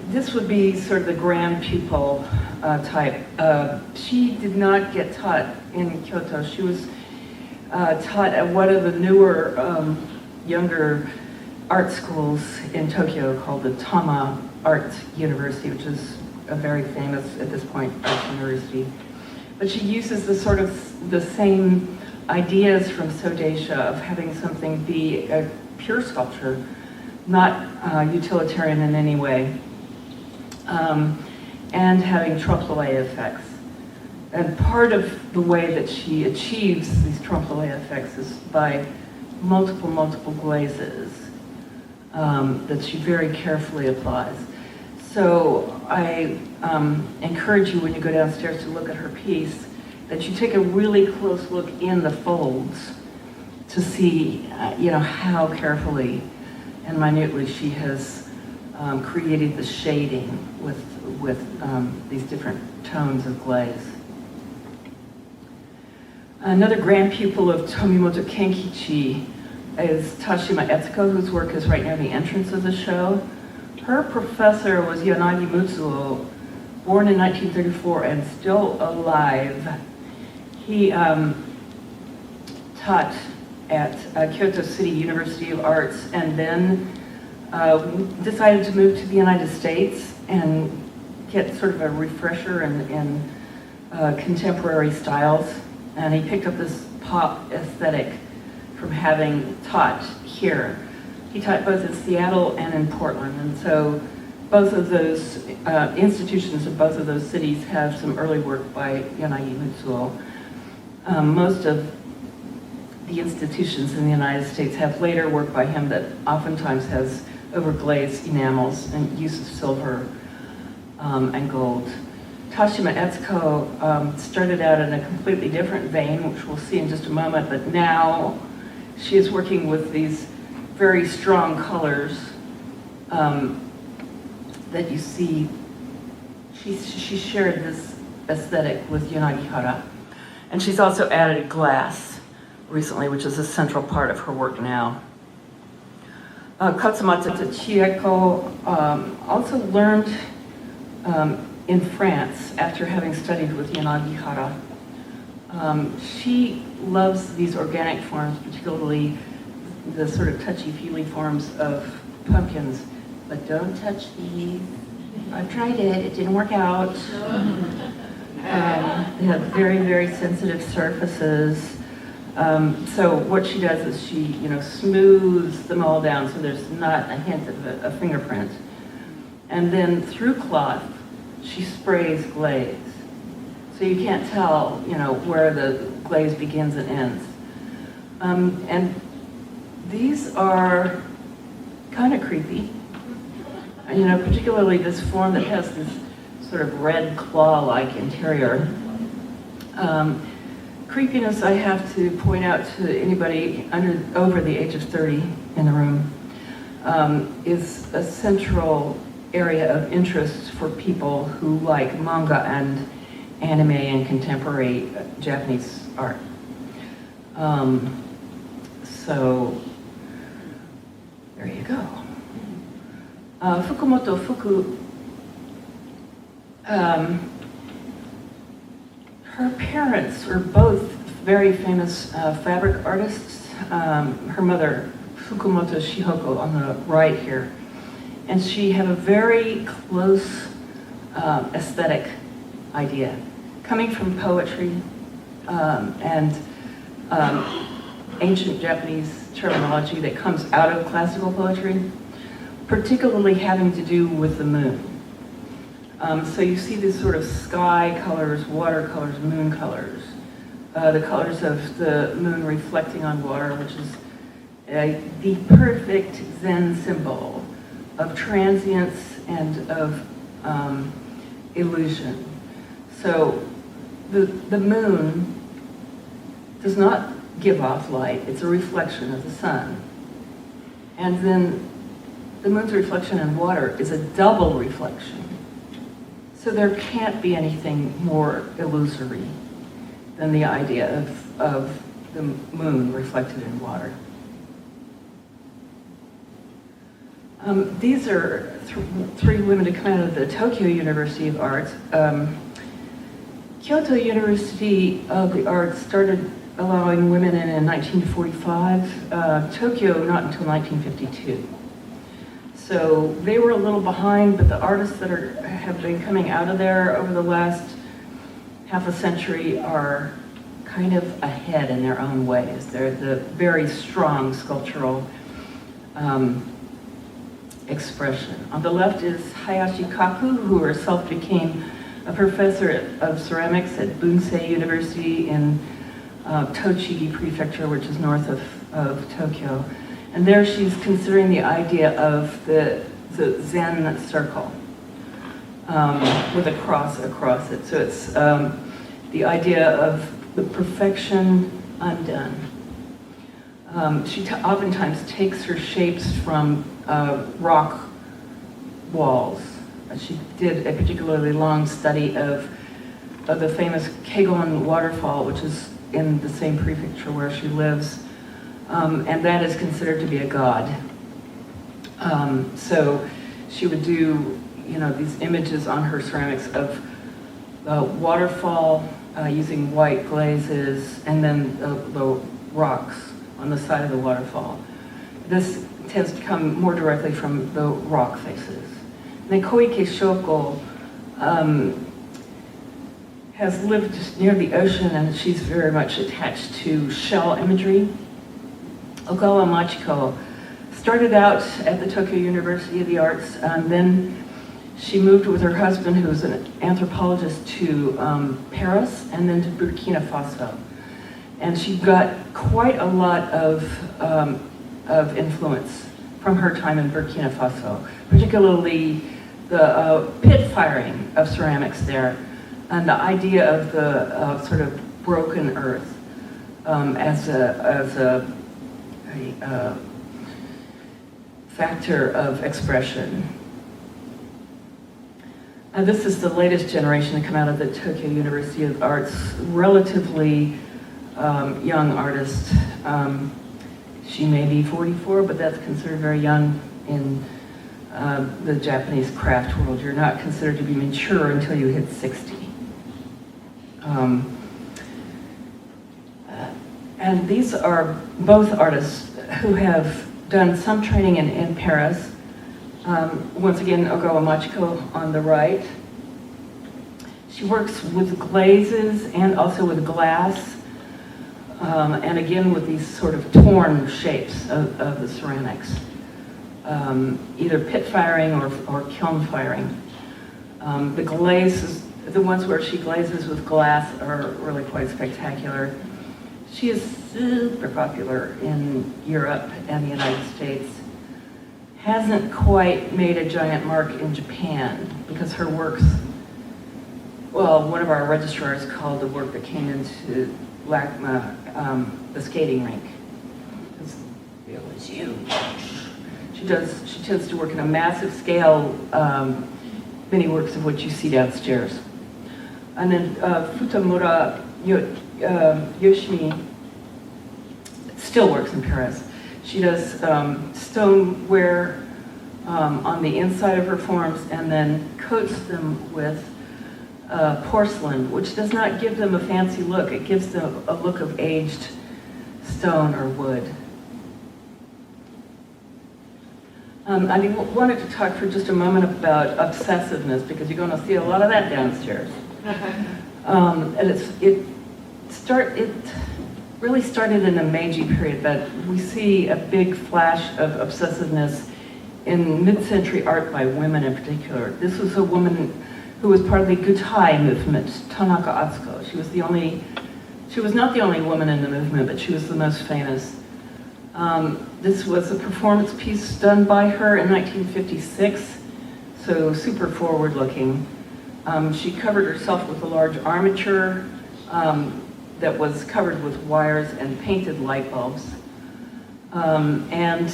This would be sort of the grand pupil type. She did not get taught in Kyoto. She was taught at one of the newer, younger art schools in Tokyo called the Tama Art University, which is a very famous, at this point, art university. But she uses the same ideas from Sodeisha of having something be a pure sculpture, not utilitarian in any way, and having trompe-l'oeil effects. And part of the way that she achieves these trompe-l'oeil effects is by multiple glazes that she very carefully applies. So I encourage you when you go downstairs to look at her piece, that you take a really close look in the folds to see, how carefully and minutely she has created the shading with these different tones of glaze. Another grand pupil of Tomimoto Kenkichi is Tashima Etsuko, whose work is right near the entrance of the show. Her professor was Yanagi Mutsuo, born in 1934 and still alive. He taught at Kyoto City University of Arts and then decided to move to the United States and get sort of a refresher in contemporary styles. And he picked up this pop aesthetic from having taught here. He taught both in Seattle and in Portland, and so both of those institutions of both of those cities have some early work by Yanagi Mutsuo. Most of the institutions in the United States have later work by him that oftentimes has overglazed enamels and use of silver and gold. Tashima Etsuko started out in a completely different vein, which we'll see in just a moment, but now she is working with these very strong colors that you see. She shared this aesthetic with Yanagihara. And she's also added glass recently, which is a central part of her work now. Katsumata Chieko also learned in France after having studied with Yanagihara. She loves these organic forms, particularly the sort of touchy-feely forms of pumpkins. But don't touch these. I tried it didn't work out. They have very sensitive surfaces. So what she does is she, smooths them all down so there's not a hint of a fingerprint. And then through cloth, she sprays glaze. So you can't tell, where the glaze begins and ends. And these are kind of creepy. Particularly this form that has this sort of red claw-like interior. Creepiness, I have to point out to anybody over the age of 30 in the room, is a central area of interest for people who like manga and anime and contemporary Japanese art. So there you go. Fukumoto Fuku, her parents were both very famous fabric artists. Her mother, Fukumoto Shihoko, on the right here. And she had a very close aesthetic idea, coming from poetry and ancient Japanese terminology that comes out of classical poetry, particularly having to do with the moon. So you see these sort of sky colors, water colors, moon colors. The colors of the moon reflecting on water, which is the perfect Zen symbol of transience and of illusion. So the moon does not give off light, it's a reflection of the sun. And then the moon's reflection in water is a double reflection. So there can't be anything more illusory than the idea of the moon reflected in water. These are three women to come out of the Tokyo University of Arts. Kyoto University of the Arts started allowing women in 1945, Tokyo not until 1952. So they were a little behind, but the artists that have been coming out of there over the last half a century are kind of ahead in their own ways. They're the very strong sculptural expression. On the left is Hayashi Kaku, who herself became a professor of ceramics at Bunsei University in Tochigi Prefecture, which is north of Tokyo. And there she's considering the idea of the Zen circle with a cross across it. So it's the idea of the perfection undone. She oftentimes takes her shapes from rock walls. She did a particularly long study of the famous Kegon waterfall, which is in the same prefecture where she lives, and that is considered to be a god. So she would do, these images on her ceramics of waterfall using white glazes, and then the rocks on the side of the waterfall. This tends to come more directly from the rock faces. And then Koike Shoko has lived just near the ocean, and she's very much attached to shell imagery. Ogawa Machiko started out at the Tokyo University of the Arts, and then she moved with her husband, who was an anthropologist, to Paris and then to Burkina Faso. And she got quite a lot of influence from her time in Burkina Faso, particularly the pit firing of ceramics there, and the idea of the sort of broken earth as a factor of expression. This is the latest generation to come out of the Tokyo University of Arts, relatively young artist. She may be 44, but that's considered very young in the Japanese craft world. You're not considered to be mature until you hit 60. And these are both artists who have done some training in Paris. Once again, Ogawa Machiko on the right. She works with glazes and also with glass, and again with these sort of torn shapes of the ceramics, either pit firing or kiln firing. The glazes, the ones where she glazes with glass, are really quite spectacular. She is super popular in Europe and the United States. Hasn't quite made a giant mark in Japan because her works, well, one of our registrars called the work that came into LACMA the skating rink. It was huge. She tends to work in a massive scale, many works of which you see downstairs. And then Futamura Yoshimi still works in Paris. She does stoneware on the inside of her forms and then coats them with porcelain, which does not give them a fancy look. It gives them a look of aged stone or wood. I wanted to talk for just a moment about obsessiveness, because you're going to see a lot of that downstairs. And it really started in the Meiji period, but we see a big flash of obsessiveness in mid-century art by women in particular. This was a woman who was part of the Gutai movement, Tanaka Atsuko. She was not the only woman in the movement, but she was the most famous. This was a performance piece done by her in 1956, so super forward-looking. She covered herself with a large armature that was covered with wires and painted light bulbs, and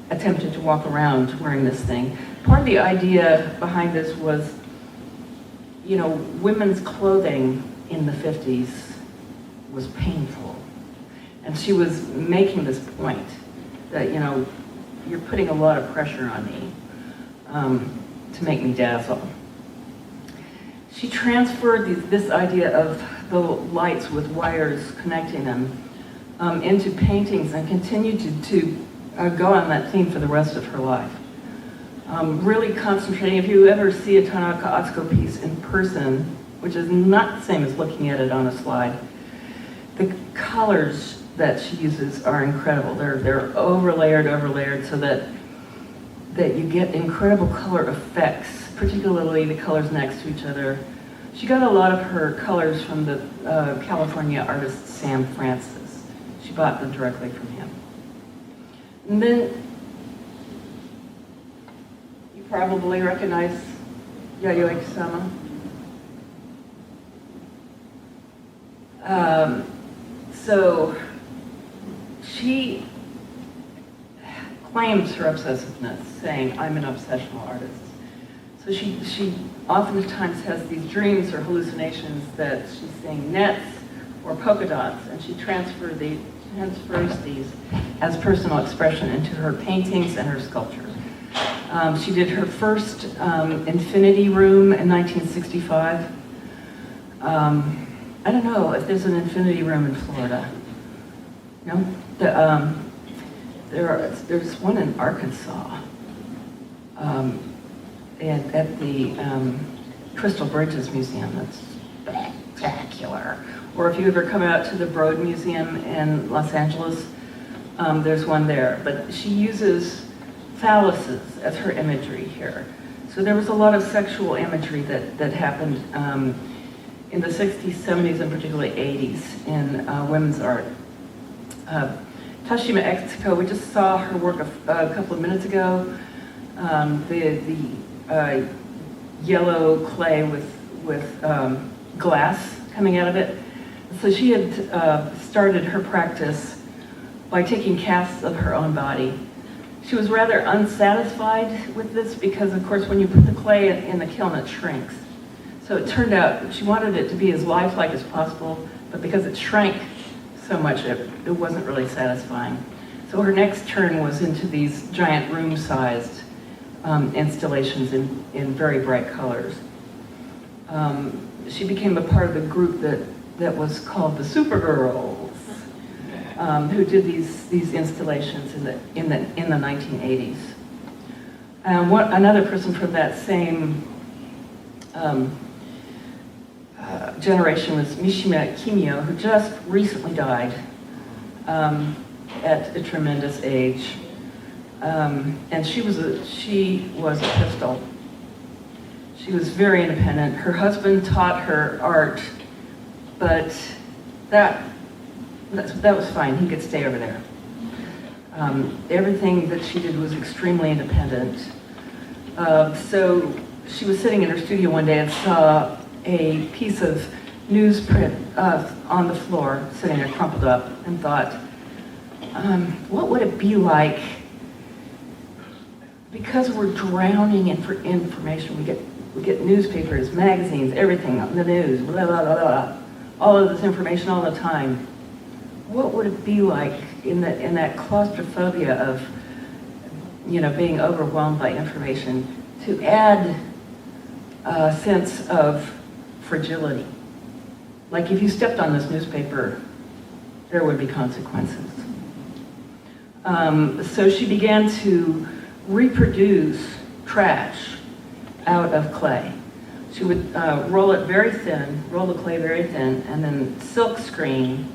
attempted to walk around wearing this thing. Part of the idea behind this was, you know, women's clothing in the 50s was painful. And she was making this point that, you know, you're putting a lot of pressure on me to make me dazzle. She transferred this idea of the lights with wires connecting them into paintings and continued to go on that theme for the rest of her life. Really concentrating, if you ever see a Tanaka Atsuko piece in person, which is not the same as looking at it on a slide, the colors that she uses are incredible. They're overlayered so that you get incredible color effects, particularly the colors next to each other. She got a lot of her colors from the California artist Sam Francis. She bought them directly from him. And then you probably recognize Yayoi Kusama. So she claims her obsessiveness, saying, I'm an obsessional artist. So she oftentimes has these dreams or hallucinations that she's seeing nets or polka dots, and she transfers these as personal expression into her paintings and her sculptures. She did her first infinity room in 1965. I don't know if there's an infinity room in Florida. No? There's one in Arkansas, and at the Crystal Bridges Museum. That's spectacular. Or if you ever come out to the Broad Museum in Los Angeles, there's one there. But she uses phalluses as her imagery here. So there was a lot of sexual imagery that happened in the 60s, 70s, and particularly 80s in women's art. Tashima Etsuko, we just saw her work a couple of minutes ago. The yellow clay with glass coming out of it. So she had started her practice by taking casts of her own body. She was rather unsatisfied with this because, of course, when you put the clay in the kiln, it shrinks. So it turned out she wanted it to be as lifelike as possible, but because it shrank so much, it wasn't really satisfying. So her next turn was into these giant room-sized installations in very bright colors. She became a part of the group that was called the Supergirls, who did these installations in the 1980s. Another person from that same generation was Mishima Kimiyo, who just recently died at a tremendous age. And she was a pistol. She was very independent. Her husband taught her art, but that was fine. He could stay over there. Everything that she did was extremely independent. So she was sitting in her studio one day and saw a piece of newsprint on the floor, sitting there crumpled up, and thought, what would it be like? Because we're drowning in information, we get newspapers, magazines, everything on the news, blah, blah, blah, blah, all of this information all the time. What would it be like in that claustrophobia of, being overwhelmed by information, to add a sense of fragility? Like if you stepped on this newspaper, there would be consequences. So she began to reproduce trash out of clay. She would roll the clay very thin, and then silk screen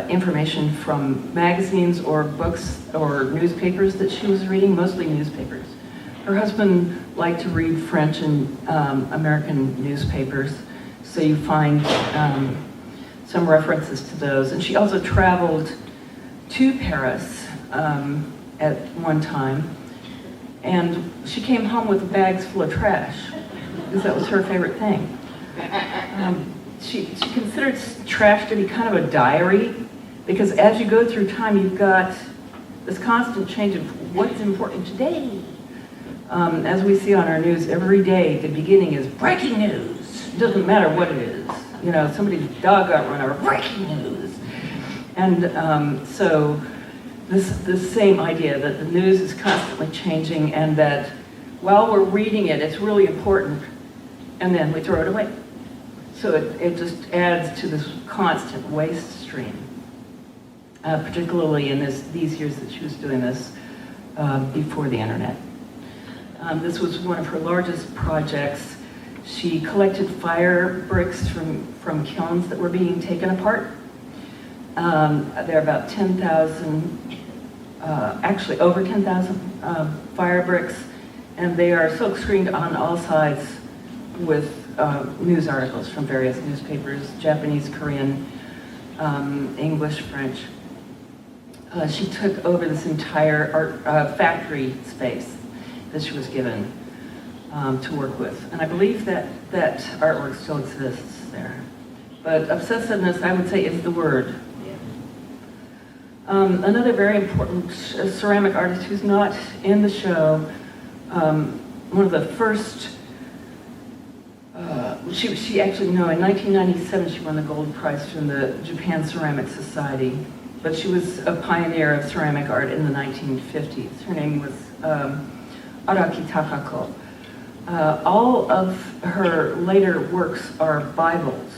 information from magazines or books or newspapers that she was reading, mostly newspapers. Her husband liked to read French and American newspapers, so you find some references to those. And she also traveled to Paris at one time, and she came home with bags full of trash, because that was her favorite thing. She considered trash to be kind of a diary, because as you go through time, you've got this constant change of what's important today. As we see on our news every day, the beginning is breaking news. It doesn't matter what it is. You know, somebody's dog got run over, breaking news. And so this same idea that the news is constantly changing, and that while we're reading it, it's really important, and then we throw it away. So it just adds to this constant waste stream, particularly in these years that she was doing this before the internet. This was one of her largest projects. She collected fire bricks from kilns that were being taken apart. There are about 10,000, actually over 10,000 fire bricks, and they are silk screened on all sides with news articles from various newspapers, Japanese, Korean, English, French. She took over this entire art factory space that she was given to work with. And I believe that artwork still exists there. But obsessiveness, I would say, is the word. Another very important ceramic artist who's not in the show, one of the first, she actually, no, in 1997 she won the gold prize from the Japan Ceramic Society, but she was a pioneer of ceramic art in the 1950s. Her name was Araki Takako. All of her later works are Bibles,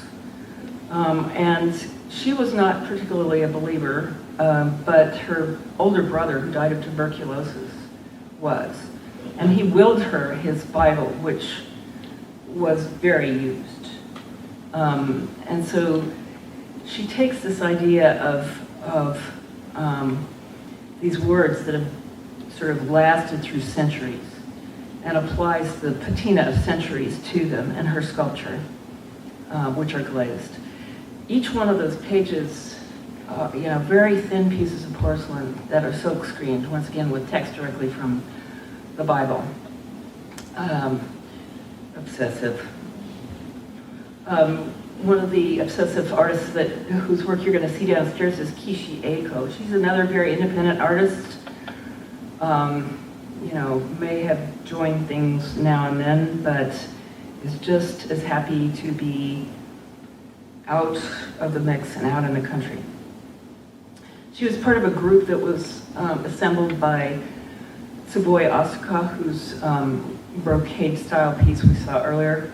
and she was not particularly a believer, but her older brother, who died of tuberculosis, was. And he willed her his Bible, which was very used. And so she takes this idea of these words that have sort of lasted through centuries and applies the patina of centuries to them in her sculpture, which are glazed. Each one of those pages, very thin pieces of porcelain that are silk screened, once again with text directly from the Bible. Obsessive. One of the obsessive artists whose work you're going to see downstairs is Kishi Eiko. She's another very independent artist. May have joined things now and then, but is just as happy to be out of the mix and out in the country. She was part of a group that was assembled by Tsuboi Asuka, whose brocade style piece we saw earlier,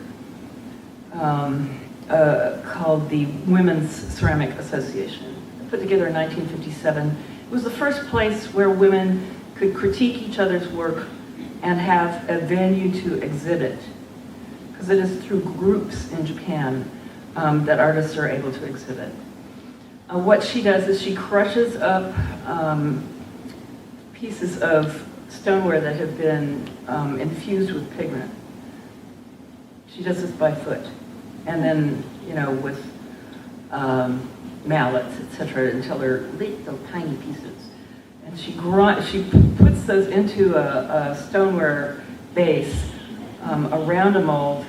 called the Women's Ceramic Association, put together in 1957. It was the first place where women could critique each other's work and have a venue to exhibit, because it is through groups in Japan that artists are able to exhibit. What she does is she crushes up pieces of stoneware that have been infused with pigment. She does this by foot, and then with mallets, etc., until they're little tiny pieces. And she puts those into a stoneware base around a mold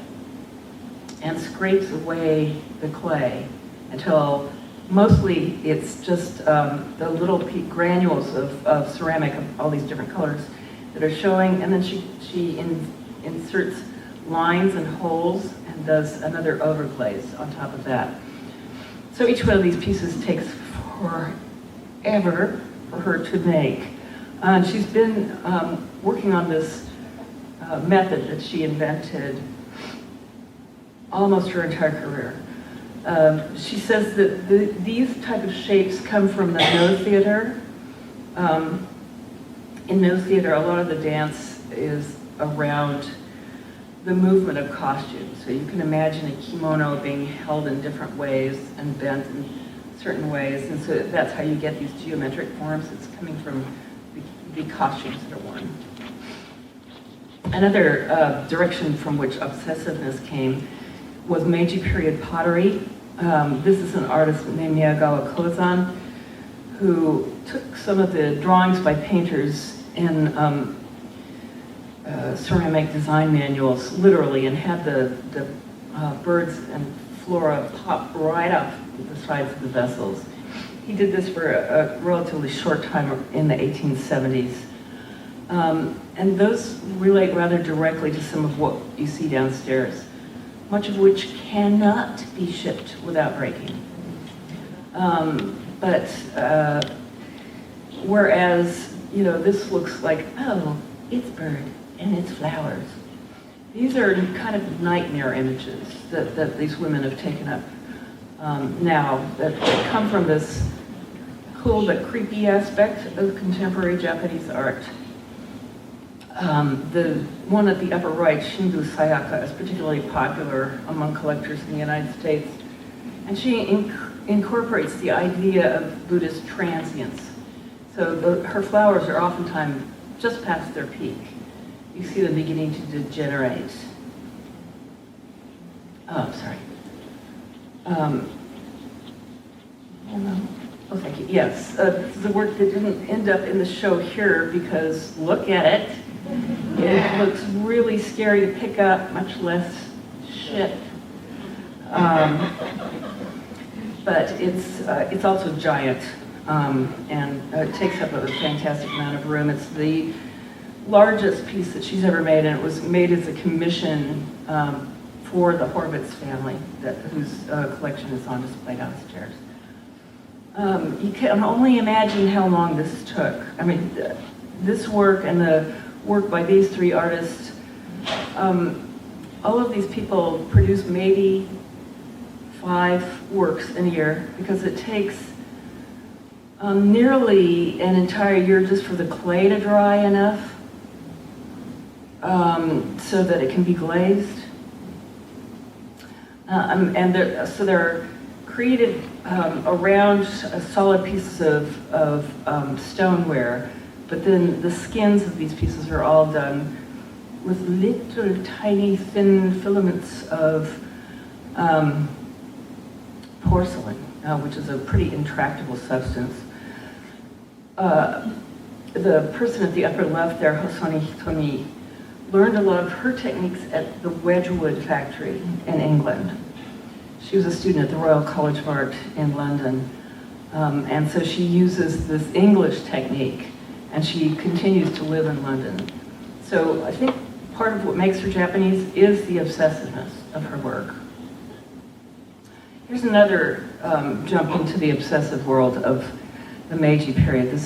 and scrapes away the clay until mostly it's just the little granules of ceramic of all these different colors that are showing, and then she inserts lines and holes and does another overglaze on top of that. So each one of these pieces takes forever for her to make. She's been working on this method that she invented almost her entire career. She says that these type of shapes come from the No Theater. In No Theater, a lot of the dance is around the movement of costumes. So you can imagine a kimono being held in different ways and bent in certain ways, and so that's how you get these geometric forms. It's coming from the costumes that are worn. Another direction from which obsessiveness came was Meiji period pottery. This is an artist named Miyagawa Kozan, who took some of the drawings by painters in ceramic design manuals, literally, and had the birds and flora pop right off the sides of the vessels. He did this for a relatively short time in the 1870s. And those relate rather directly to some of what you see downstairs, much of which cannot be shipped without breaking. Whereas, this looks like, oh, it's bird and it's flowers. These are kind of nightmare images that these women have taken up now that come from this cool but creepy aspect of contemporary Japanese art. The one at the upper right, Shinbu Sayaka, is particularly popular among collectors in the United States. And she incorporates the idea of Buddhist transience. So her flowers are oftentimes just past their peak. You see them beginning to degenerate. Oh, sorry. Oh, thank you. Yes, this is a work that didn't end up in the show here because look at it. It looks really scary to pick up, much less ship. But it's also giant, and it takes up a fantastic amount of room. It's the largest piece that she's ever made, and it was made as a commission for the Horvitz family, whose collection is on display downstairs. You can only imagine how long this took. I mean, this work and the work by these three artists, all of these people produce maybe 5 works in a year because it takes nearly an entire year just for the clay to dry enough so that it can be glazed. So they're created around solid pieces of stoneware, but then the skins of these pieces are all done with little tiny thin filaments of porcelain, which is a pretty intractable substance. The person at the upper left there, Hosoni Hitomi, learned a lot of her techniques at the Wedgwood factory in England. She was a student at the Royal College of Art in London, and so she uses this English technique, and she continues to live in London. So I think part of what makes her Japanese is the obsessiveness of her work. Here's another jump into the obsessive world of the Meiji period.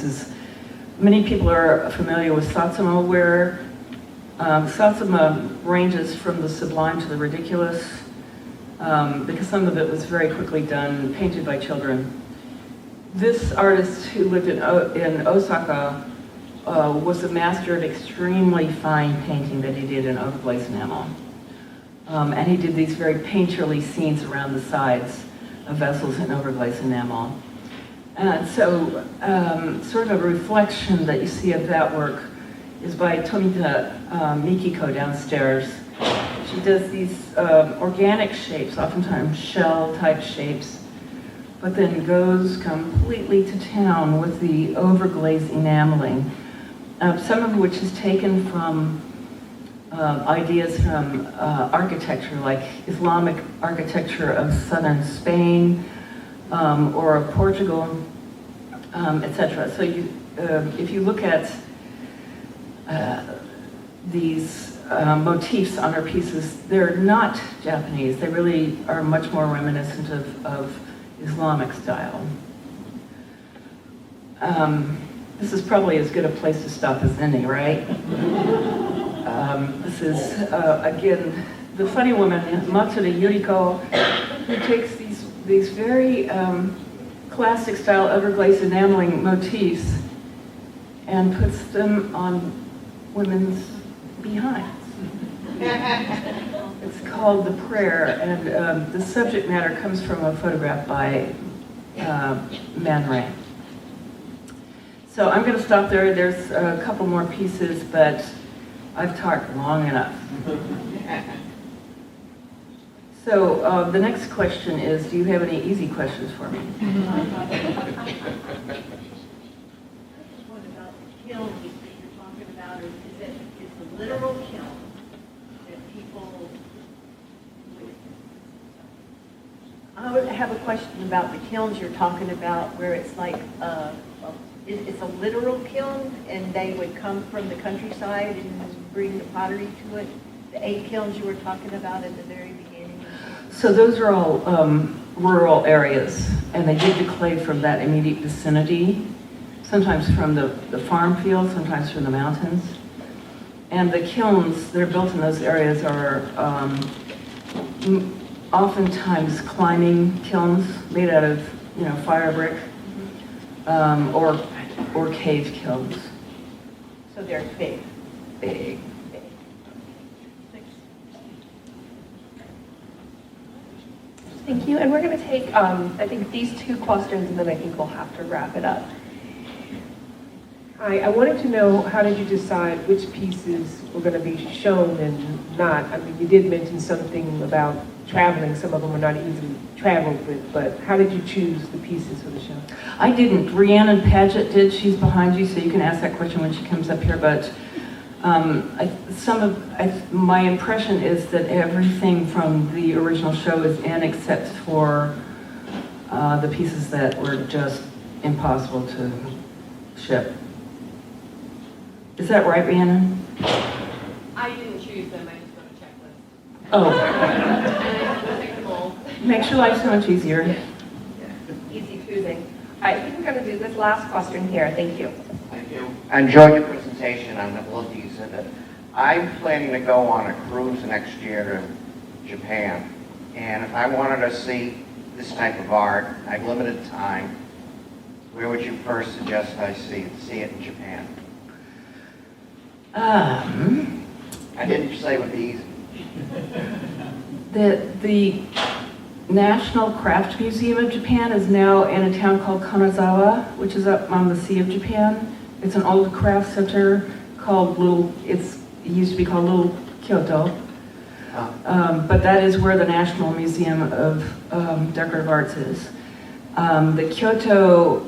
Many people are familiar with Satsuma, where Satsuma ranges from the sublime to the ridiculous, because some of it was very quickly done, painted by children. This artist who lived in Osaka was a master of extremely fine painting that he did in overglaze enamel. And he did these very painterly scenes around the sides of vessels in overglaze enamel. And so sort of a reflection that you see of that work is by Tomita Mikiko downstairs. She does these organic shapes, oftentimes shell-type shapes, but then goes completely to town with the overglaze enameling, some of which is taken from ideas from architecture, like Islamic architecture of southern Spain or of Portugal, etc. So if you look at these motifs on her pieces, they're not Japanese. They really are much more reminiscent of Islamic style. This is probably as good a place to stop as any, right? This is, again, the funny woman, Matsuda Yuriko, who takes these very classic style overglaze enameling motifs and puts them on women's behinds. It's called The Prayer, and the subject matter comes from a photograph by Man Ray. So I'm going to stop there. There's a couple more pieces, but I've talked long enough. So the next question is, do you have any easy questions for me? I just wondered about the kilns that you're talking about. It's a literal kiln that people would. I would have a question about the kilns you're talking about, where it's like it's a literal kiln, and they would come from the countryside and bring the pottery to it. The 8 kilns you were talking about at the very beginning. So those are all rural areas, and they dig the clay from that immediate vicinity, sometimes from the farm field, sometimes from the mountains. And the kilns that are built in those areas are oftentimes climbing kilns made out of, fire brick, or cave kilns. So they're big. Big. Thank you. And we're going to take, I think, these 2 questions, and then I think we'll have to wrap it up. I wanted to know, how did you decide which pieces were going to be shown and not? I mean, you did mention something about traveling. Some of them were not easily traveled with, but how did you choose the pieces for the show? I didn't. Rhiannon Paget did. She's behind you, so you can ask that question when she comes up here. But my impression is that everything from the original show is in, except for the pieces that were just impossible to ship. Is that right, Rhiannon? I didn't choose them, I just got a checklist. Oh. And I picked them all. Makes your life so much easier. Easy choosing. I think we're going to do this last question here. Thank you. Thank you. I enjoyed your presentation on the love the exhibit. I'm planning to go on a cruise next year to Japan. And if I wanted to see this type of art, I have limited time, where would you first suggest I see it in Japan? I didn't say it would be easy. The National Craft Museum of Japan is now in a town called Kanazawa, which is up on the Sea of Japan. It's an old craft center called it used to be called Little Kyoto. But that is where the National Museum of Decorative Arts is. The Kyoto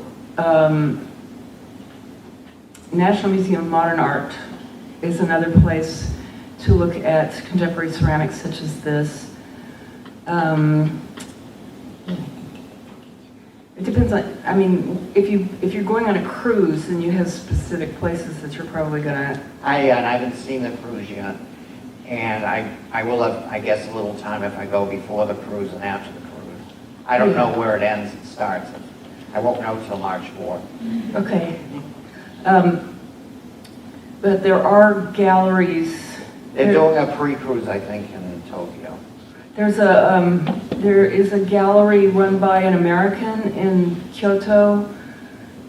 National Museum of Modern Art is another place to look at contemporary ceramics such as this. It depends on, I mean, if you're going on a cruise, then you have specific places that you're probably gonna. I haven't seen the cruise yet, and I will have, I guess, a little time if I go before the cruise and after the cruise. I don't know where it ends and starts. I won't know till March 4th. Okay. But there are galleries. They're doing a pre-cruise, I think, in Tokyo. There is a gallery run by an American in Kyoto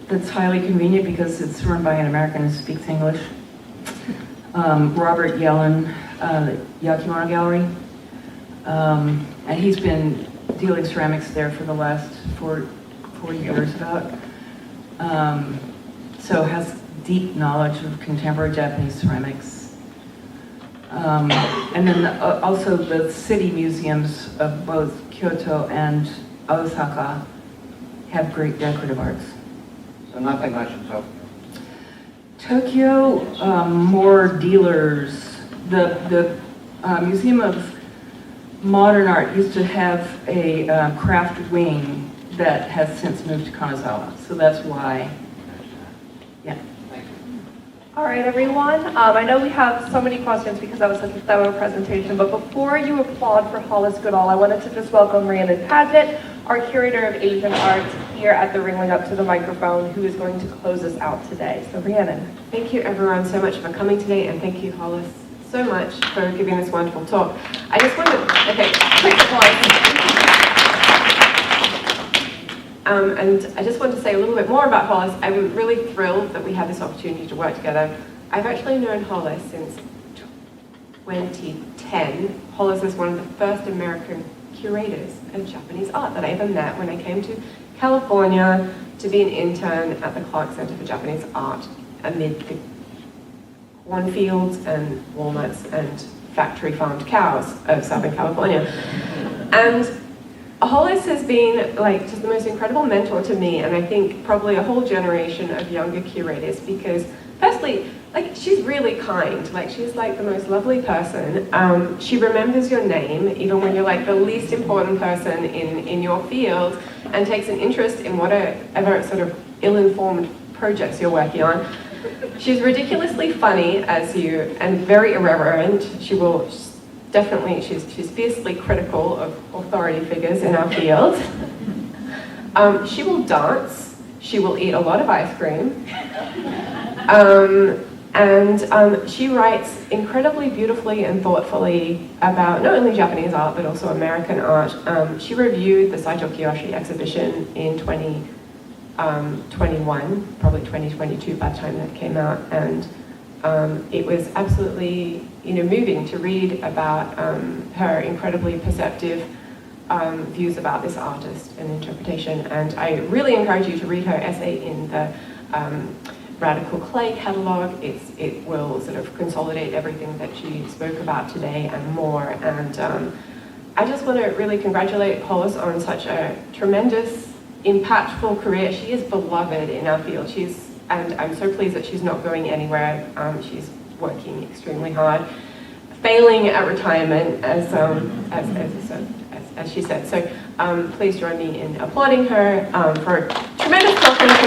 that's highly convenient because it's run by an American who speaks English. Robert Yellen, the Yakimono Gallery. And he's been dealing ceramics there for the last 4 years about. So has deep knowledge of contemporary Japanese ceramics. And then also the city museums of both Kyoto and Osaka have great decorative arts. So nothing much in Tokyo. Tokyo, more dealers. The Museum of Modern Art used to have a craft wing that has since moved to Kanazawa, so that's why. Yeah. All right, everyone. I know we have so many questions because that was such a thorough presentation, but before you applaud for Hollis Goodall, I wanted to just welcome Rhiannon Paget, our Curator of Asian Art, here at the Ringling up to the microphone, who is going to close us out today. So Rhiannon. Thank you everyone so much for coming today, and thank you Hollis so much for giving this wonderful talk. I just wanted, okay, quick applause. And I just wanted to say a little bit more about Hollis. I'm really thrilled that we have this opportunity to work together. I've actually known Hollis since 2010. Hollis is one of the first American curators of Japanese art that I ever met when I came to California to be an intern at the Clark Center for Japanese Art amid the cornfields and walnuts and factory farmed cows of Southern California. And Hollis has been like just the most incredible mentor to me, and I think probably a whole generation of younger curators, because firstly, like, she's really kind. Like, she's like the most lovely person. She remembers your name, even when you're like the least important person in your field, and takes an interest in whatever sort of ill-informed projects you're working on. She's ridiculously funny and very irreverent. She's fiercely critical of authority figures in our field. She will dance. She will eat a lot of ice cream. And she writes incredibly beautifully and thoughtfully about not only Japanese art, but also American art. She reviewed the Saito Kiyoshi exhibition in 2021, probably 2022 by the time that came out. And it was absolutely, moving to read about her incredibly perceptive views about this artist and interpretation. And I really encourage you to read her essay in the Radical Clay catalogue. It will sort of consolidate everything that she spoke about today and more. And I just want to really congratulate Hollis on such a tremendous, impactful career. She is beloved in our field. And I'm so pleased that she's not going anywhere. She's working extremely hard, failing at retirement, as she said. So please join me in applauding her for a tremendous welcome to the